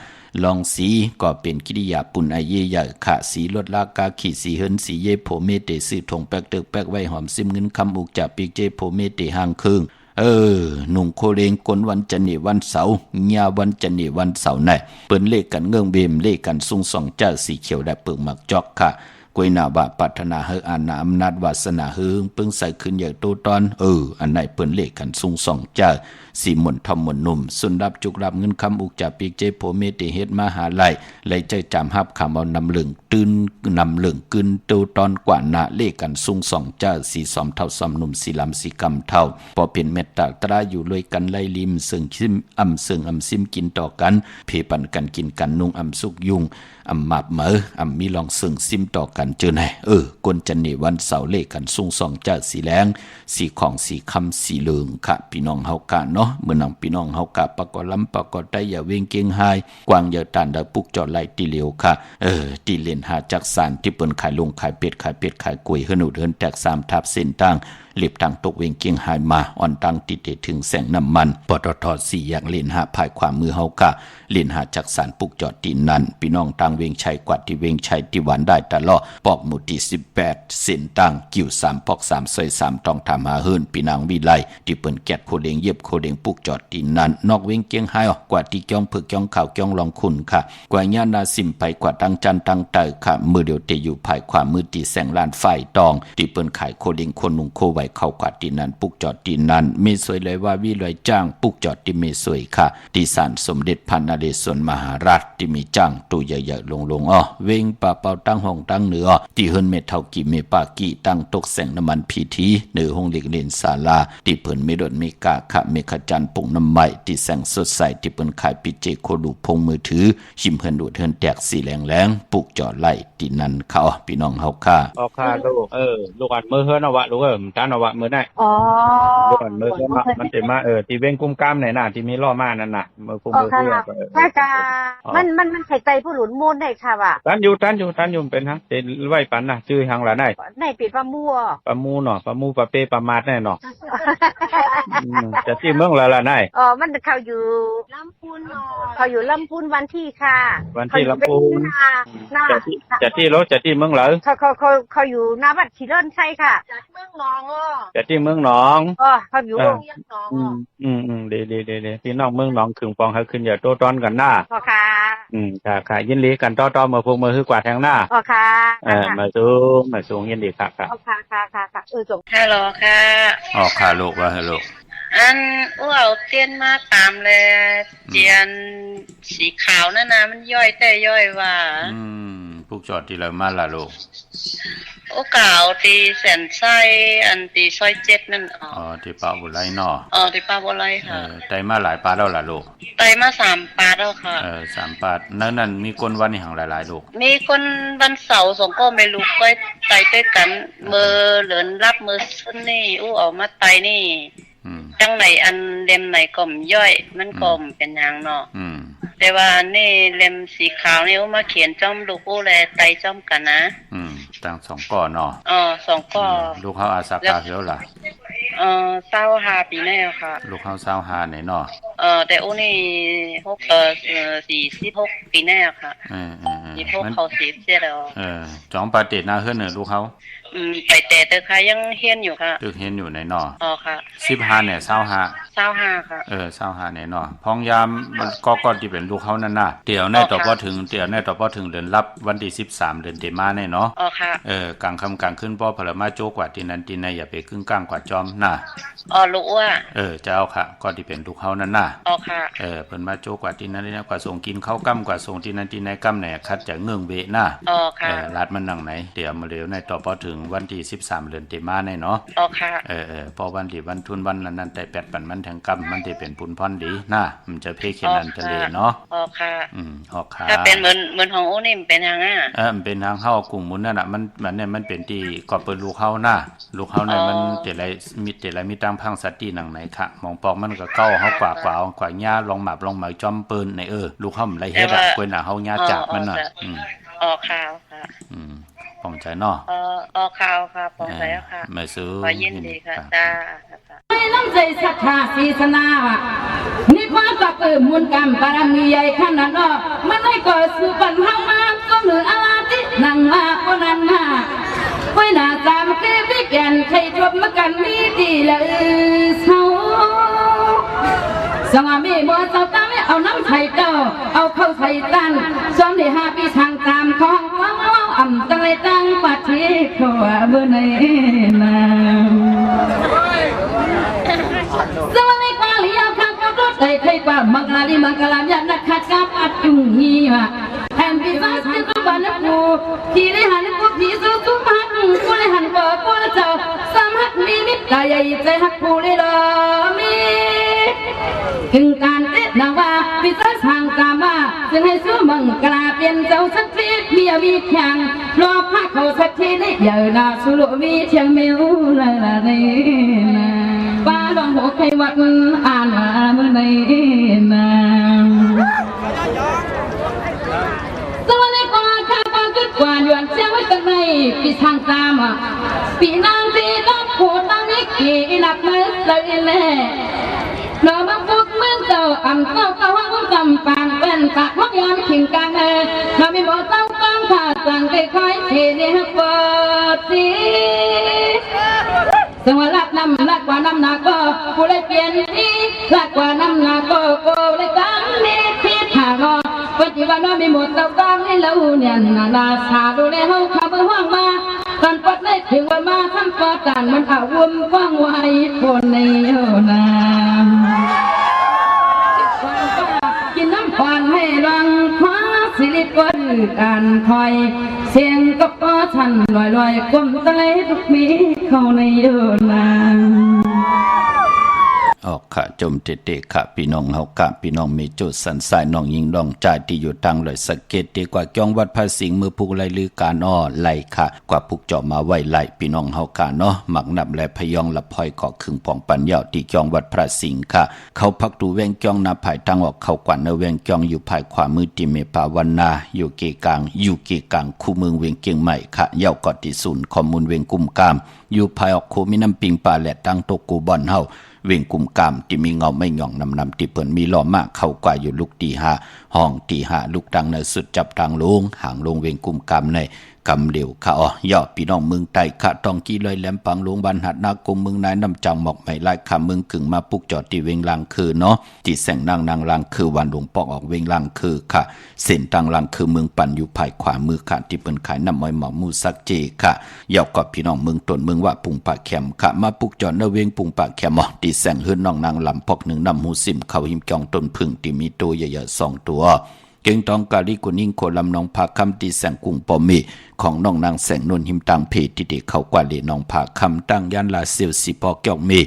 ลองสีก็เป็นกิริยาปุนไอเยใหญ่ค่ะสีลดลากาขีสีเฮิรนสีเยโผเมเตซื้อถงแปกเตึกแปกไว้หอมซิมเงินคำอุกจากปีกเจโผเมเตห่างครึ่งหนุ่งโคเลงกนวันจันนีวันเสาร์ญาวันจันนีวันเสาร์ไหนเปิ้นเลขกันเงื่องเบมเลขกันซุ่งส่องเจ้าสีเขียวได้เปิงหมักจอกค่ะกวยนาบะปัฒนาเฮออานาอำนาจวาสนาเฮงเปิ้งใส่ขึ้นอย่างโตตอนอันไหนเปิ้นเลขกันซุ่งส่องเจ้าสีหม่นทอมหม่นนุ่มสุนรับจุกรับเงินคำอุกจากปีกเจโผเมติเฮ็ดมหาไลเลยใจจำฮับคำเอานำเหลืองตื้นนำเหลืองกึนโตตอนกว่านาเลขกันซุ่งส่องเจ้าสีสอมเท่าสอมนุ่มสีลำสีกำเท่าพอเป็นเมตตาตราอยู่เลยกันไล่ลิมซึ่งซิมอำซิมกินต่อกันเพปันกันกินกันนุ่งสุกยุงหมับเหมอมีลองซึ่งซิมต่อกันเจอไหนกวนจันนีวันเสาร์เลขกันซุ่งส่องเจ้าสีแรงสีของสีคำสีเหลืองค่ะพี่น้องเฮากะเนาะเมื่อนำพี่น้องเฮากะปะกอลำปะกอได้อย่าเวงเก่งหายกวางอย่าตันได้ปุกจอดไหลตีเหลียวค่ะตีเล่นหาจักสานที่เปิ้นขายลงขายเป็ดขายกล้วยเฮือนอุดเฮือนแตก3ทับเส้นตั้งเล็บตังตกเวงเกียงหายมาอ่อนตังติดถึงแสงน้ำมันปตท4อย่างเล่นหาภายความมือเฮากะเล่นหาจักสานปุกจอดตีนั้นพี่น้องตังเวงชัยกว่าที่เวงชัยที่หวานได้ตลอดปอกหมู่ที่18เส้นตั้งกิ้ว3ปอก3ซอย3ต้องทำหาเฮือนพี่นางวิไลที่เปิ้นแกดโคเดงเย็บโคเดงปุกจอดตีนั้นนอกเวงเกียงหายกว่าที่จ้องผึกจ้องข่าวจ้องลองคุณค่ะกว่าญาณาสิมไปกว่าตั้งจันตั้งเตอค่ะมือเดียวเตอยู่ภายความมือที่แสงลานไฟตองที่เปิ้นขายโคเดงคนนุงโคไว้ อยเข้ากว่าตีนั้นปุกจอดตีนั้นมีสวยเลยว่าวิลอยจ้างปุกจอดที่มีสวยค่ะที่ศาลสมเด็จพระนเรศวรมหาราชที่มีจ้างตู้ใหญ่ๆลงๆเวงป่าเป่าตั้งห้องตั้งเหนือที่เฮิรนเม็ดเท่ากี่เมปากี่ตั้งตกแสงน้ำมันพีทีเหนือห้องเล็กเล่นศาลาที่เพิ่นมีรถมีกาขะมีขจันปุ่งน้ำใหม่ที่แสงสดใสที่เพิ่นขายปิเจโคดูพงมือถือชิมเฮิรนดูดเฮิรนแตกสีแรงๆปุกจอดไล่ที่นั่นเขาพี่น้องเฮาค่ะลูกลูกอันมือเฮิรนเอาวะลูกจานเอาวะมือได้ลูกอันมือเฮิรนมันจะมาที่เว้งกุ้มกล้ามไหนน่ะที่มีล้อมานั่นน่ะมือกุ้มมือเฮือใช่จ้ามันใส่ใจผู้หลุนมูลได้ค่ะว่ะตันอยู่เป็นทั้งเป็นไว้ปันน่ะชื่อทางหลานได้ในปิดปลามูเนาะปลามูปลาเป้ปลามาดแน่เนาะจะที่เมืองละล่ะได้มันเขาอยู่ลำพูนเนาะเขาอยู่ลำพูนวันที่ค่ะวันที่ลำพูนจะที่รถจะที่เมืองเหรอเขาอยู่หน้าวัดขีเลิ่นใช่ค่ะจากเมืองหนองจะที่เมืองหนองเขาอยู่โรงเรียนหนองดีพี่น้องเมืองหนองขึงปองเขาขึ้นอย่าโต้ตอนกันหน้าค่ะค่ะยินดีกันต่อมาพวกมือคือกว่าทางหน้าค่ะมาสูงยินดีค่ะค่ะจบฮัลโหลค่ะค่ะลูกว่าฮัลโหลอันเอาเตียนมาตามเลยเจียนสีขาวนั่นนะมันย่อยแต่ย่อยว่าปุกจอดที่เรามาละลูกเก่าที่แสนไส้อันที่ซอย7นั่นที่ป้าบุไรเนาะที่ป้าบุไรค่ะไตมาหลายปาแล้วล่ะลูกไตมา3ปาแล้วค่ะ3ปานั่นมีคนวันนี้หังหลายๆลูกมีคนวันเสาร์สองก็ไม่รู้ก็ไตด้วยกันมือเหลือนรับมือซุนนี่เอามาไตนี่จังไหนอันเล่มไหนก็ย่อยมันก็เป็นหยังเนาะแต่ว่านี่เล่มสีขาวนี่มาเขียนจ้อมลูกแลไตจ้อมกันนะตั้ง2ก้อนเนาะ2ก้อลูกเขาอาสาพาเท่าล่ะ25ปีแล้วค่ะลูกเขา25ไหนเนาะแต่นี่46ปีแล้วค่ะ46เขา10เสียแล้วจ้องปาเตนาเฮือนลูกเขาไปแต่ค่ะยังเฮียนอยู่ค่ะตึกเฮียนอยู่ในนอค่ะ15เนี่ย25ค่ะ25เนี่ยนอพ้องยามมันก็ที่เป็นลูกเขานั่นน่ะเดี๋ยวในต่อพอถึงเดือนรับวันที่13เดือนเตมาแน่เนาะค่ะกลางค่ำกลางคืนพ่อพลมาโจกว่าที่นั้นที่ในอย่าไปครึ่งกลางกว่าจอมน่ะลูกว่าเจ้าค่ะก็ที่เป็นลูกเขานั่นน่ะค่ะเพิ่นมาโจกว่าที่นั้นนี่กว่าส่งกินข้าวกำกว่าส่งที่นั้นที่ในกำไหนคัดจากเงื่องเวน่ะค่ะลาดมันนั่งไหนเดี๋ยวมาเร็วในต่อพอถึงวันที่13เดือนเตมาแน่เนาะค่ะพอวันที่วันทุนวันนั้นแต่8ปันมันแทงกำมันที่เป็นปุนพรดีน่ะมันจะเพเขนันทะเลเนาะค่ะค่ะถ้าเป็นเหมือนของโอ้นี่เป็นทางมันเป็นทางเข้ากลุ่มมุนนั่นน่ะมันเนี่ยมันเป็นที่ก่อเปิดลูกเฮาน่ะลูกเฮาเนี่ยมันแต่ไรมีตั้งพังสัตว์ที่หนังไหนค่ะมองปอกมันก็เก้าเฮากว่าหญ้าลองหมาบลองหมายจอมปืนในลูกเฮามันไรเฮ็ดอ่ะกวยน่ะเฮาหญ้าจับมันน่ะค่ะป้องใจเนาะค่ะป้องใจค่ะไม่ซื้อขอยินดีค่ะจ้าน้ำใจศรัทธาศรีสนานี่ความกับมูลกรรมบารมีใหญ่ขนาดนั้นมันให้ก่อสู่ปัญหามาก็เหนืออาทินังมาคนนั้นมาไว้หน้าตามเก็บไปแก่นใครจบมากันมีดีละเศร้าสงามีบัวเศร้าตาไม่เอาน้ำไทยเจ้าเอาเข้าใส่ตันซ้อมได้5 ปีทางตามของอ่ำตั้งเลยตั้งปัดที่ขัวเบอร์ในนาสวัสดีความเลี้ยงข้างกับรถได้ใครกว่ามังกรดีมังกรยานักขัดกับอัดจุงฮีวะแฮมปี้ฟัสที่ตัวบ้านกูที่ได้หันกูผีสู้ตุ้มหักกูเลยหันบ่กูเลยเจ้าสามหักมีมิตรใจใหญ่ใจหักกูเลยรอมีถึงการเตะนาว่าพิษทางตามมาจึงให้สู้มังกรเปลี่ยนเจ้าสักทีมีมีแข่งรอพักเขาสักทีนี่อย่าหน้าสุรุมีเชียงเมียวละนี่นะป้าลองหัวใครวัดอ่านมาเมื่อไหร่นะสวัสดีกว่าข้าป้าขึ้นกว่าหยวนเสียงไว้ตั้งในปีทางตามปีนางปีต้องโผล่ตั้งนี้กี่หนักมือเลยแน่เราบังฟุกเมืองเจ้าอ่ำเจ้าห้องจำปางเป็นปากห้องยามขิงกลางเราไม่บอกต้องกองขาดสั่งค่อยๆทีนี้เปิดสีสวัสดิ์น้ำหนักกว่าน้ำหนักก็กูเลยเปลี่ยนที่หนักกว่าน้ำหนักก็กูเลยตั้งนี้ที่ถามว่าปัจจุบันเราไม่หมดเราตั้งให้เราเนี่ยนาสาดูแลเขาขับห้องมาตอนปัดใน ถึงว่ามาทำประการมันอาวุธฟังไว้คนในนากินน้ำฟันให้รังฟ้าสิริกวันการคอยเสียงกับป้าฉันลอยๆก้มตะไลทุกมีเข้าในนาออกค่ะจมเตะค่ะพี่น้องเฮากะพี่น้องมีจุดสันสายน้องยิงดองใจที่อยู่ทางลอยสะเก็ดดีกว่าจ้องวัดพระสิงห์มือผูกไหลลือการอ้อไหลค่ะกว่าผูกเจาะมาไว้ไหลพี่น้องเฮากะเนาะหมักนับและพยองละพอยขอขึงปองปัญญาที่จ้องวัดพระสิงห์ค่ะเขาพักดูแวงจ้องนาภายทางออกเขากว่าเนแวงจ้องอยู่ภายขวามือที่เมปาวันนาอยู่เกกลางคู่เมืองเวียงเกียงใหม่ค่ะเย้ากอดที่ศูนย์ข้อมูลเวียงกุมกามอยู่ภายออกโคมีน้ำปิงปลาและตั้งโตกูบอนเฮาเวียงกุมกามที่มีเงาไม่หย่องนำที่เปิ่นมีล้อมากเข้ากว่าอยู่ลูกตีห้าห้องตีห้าลูกดังในสุดจับทางลงห่างลงเวียงกุมกามในกำเหลียวค่ะย่อพี่น้องเมืองไต้ค่ะตองกี้ลอยแหลมปังลงบันหัดนากงเมืองนายน้ำจังหมอกไม่ไล่ค่ะเมืองกึ่งมาปุกจอดที่เวียงลังคือเนาะที่แสงนางลังคือวันหลวงปอกออกเวียงลังคือค่ะเส้นทางลังคือเมืองปั่นอยู่ภายขวามือค่ะที่เปิ้นขายน้ำมอยหมอมูสักเจค่ะย่อกับพี่น้องเมืองต้นเมืองว่าปุงปากแคมค่ะมาปุกจอดในเวียงปุงปากแคมที่แสงเฮือนน้องนางลำพอกหนึ่งน้ำหูซิมเขาหิมจองต้นพึ่งที่มีตัวใหญ่ๆ2 ตัวเก่งตองกาลิกุนิ่งโคลำนองผาคำตีแสงกุงปอมีของน้องนางแสงนนหิมตังเพที่เด็กเขากว่าเลน้องผาคำตั้งยันลาเซียวสีปอเกี่ยวมี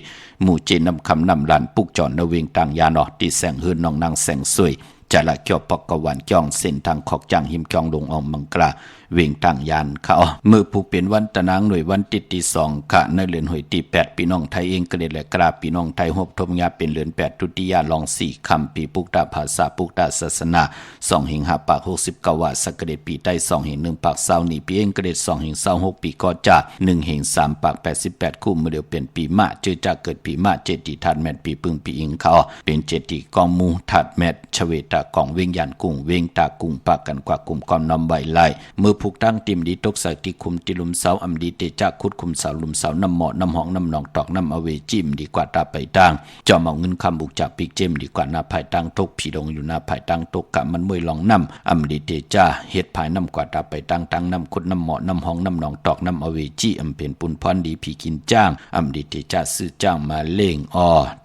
หมู่เจนำคำนำลานปุกจอนนเวงตังยานอตีแสงเฮือนน้องนางแสงสวยจะละเกี่ยวปอกกวันจ้องเส้นทางขอกจางหิมจองลงอองมังกราเวงต่างยานเขาเมื่อผู้เป็นวันตะนางหน่วยวันติดที่2ค่ะในเรือนหวยที่8พี่น้องไทยเองก็เลยและกราพี่น้องไทยหบทมยาเป็นเรือน8ทุติยาลอง4คำปีปุกตาภาษาปุกตาศาสนา2หิง5ปาก69ว่าสักเดปีใต้2หิง1ปาก20นี่ปีเองก็เลย2หิง26ปีก็จะ1หิง3ปาก88คู่เมื่อเดียวเป็นปีมะเจอจากเกิดปีมะเจติทัดแมทปีปึงปีอิงเขาเป็นเจติกองมูทัดแมทชเวตากองเวงยานกุ้งเวงตากุ้งปากกันกว่ากลุ่มความนำใบไล่เมื่อผูกตั้งติมดีตกใส่ที่คุมติลุมเสาอำดีเตจักคุดคุมเสาลุมเสาน้ำหมอน้ำหองน้ำหนองตอกน้ำอเวจิมดีกว่าตาไปตั้งจอมเอาเงินคำบุกจากปีกเจมดีกว่านาภายตั้งตกผีดงอยู่นาภายตั้งตกกะมันมวยลองน้ำอำดีเตจ้าเฮ็ดภายน้ำกว่าตาไปตั้งน้ำคุดน้ำหมอน้ำหองน้ำหนองตอกน้ำอเวจิอำเป็นปุนพรดีผีกินจ้างอำดีเตจ้าซื้อจ้างมาเล่ง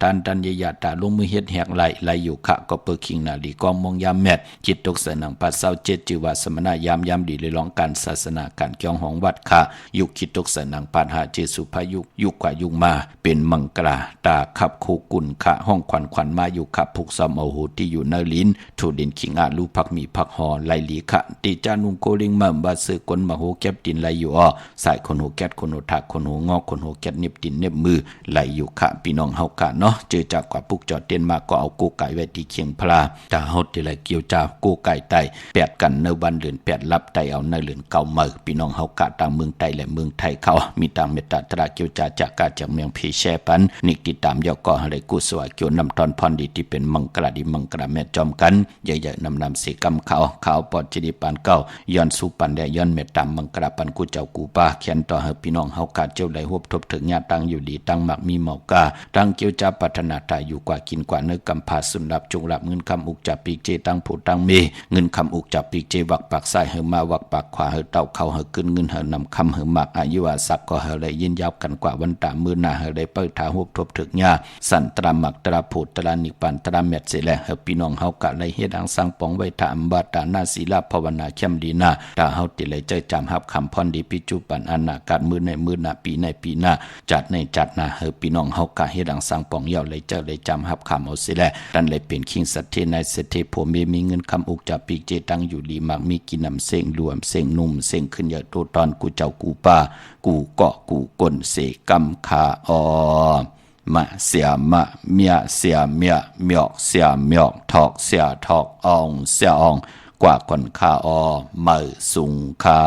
ตันยะตาลงมือเฮ็ดแหกไหลอยู่ขะก็เปิดคิงนาดีกองมองยามแมทจิตตกใส่หนังปัดเศร้า7จือว่าสมณะยามดีเลยร้องการศาสนาการเกี่ยวของวัดค่ะยุคคิดตกสนังปานหาเจสุพายุคกว่ายุคมาเป็นมังกราตาขับคูกุลค่ะห้องขวัญมาอยู่ขับผูกซอมเอาหูที่อยู่เนลินถูดินขิงอาลูพักมีพักหอไหลหลีค่ะตีจานุงโกลิงมั่มบาเซกลมาโหแก็บดินไหลอยู่สายคนหูแก๊ดคนหูถักคนหูงอกคนหูแก๊ดเน็บดินเน็บมือไหลอยู่ค่ะพี่น้องเฮากะเนาะเจอจากกว่าปุกจอดเต้นมาก็เอากูไก่ไว้ที่เคียงพลาตาเฮาที่ไหลเกี่ยวจ้ากูไก่ไตแปดกันในวันเดือน8รับไตเอาในเดือนเก่ามือพี่น้องเฮากะต่างเมืองไทยและเมืองไทยเขามีต่างเมตตาตราเกี่ยวจากกาจากเมืองพีแชปันนิกติดตามยอกออะไรกุสวะเกี่ยวนำตอนพรดีที่เป็นมังกรดีมังกรแม่จอมกันใหญ่ๆนำสีกำเขาปอดจิดีปานเก่าย้อนสู่ปันได้ย้อนเมตตามังกรปันกูเจ้ากูป้าเขียนต่อให้พี่น้องเฮากะเจ้าไหลหบทบถึงญาตั้งอยู่ดีตั้งหมักมีหมอกาตั้งเกี่ยวจาปัฒนาตายอยู่กว่ากินกว่าเนื้อกำพาสุนรับจงรับเงินคำอุกจับปีกเจตั้งผู้ตั้งเมเงินคำอุกจับปีกเจวักปากซ้ายเฮมาวักปากขวาเฮเต้าเข้าเฮขึ้นเงินเฮนำคำเฮหมักอายุอาศักก็เฮได้ยินยาวกันกว่าวันตามือหน้าเฮได้เปิดทาหบทบถึกญาสันตราหมักตราผูดตรานิปันตราเม็ดเสแลเฮพี่น้องเฮากะได้เฮ็ดอังสังปองไว้ถามบาตานาศีลาภาวนาเข้มดีนาตาเฮาติเลยใจจำฮับคำพรดีพิจุปันอนาคตมือในมือหน้าปีในปีหน้าจัดในจัดหน้าเฮพี่น้องเฮากะเฮ็ดอังสังปองเยาเลยเจอเลยจำฮับคำเอาเสแลดันเลยเป็นคิงสัตเทในเศรษฐีผัวเมีเงินคำอุกจับปีกเจตั้งอยู่ดีมักมีกินนำเส้งรวมเส้งนุ่มเส้งขึ้นเยอะโตตอนกูเจ้ากูป้ากูเกาะกูกลเสกำขามาเสียมาเมียเสียเมียเมียกเสียเมียกทอกเสียทอกอองเสียอองกว่าคนขามือสูงขา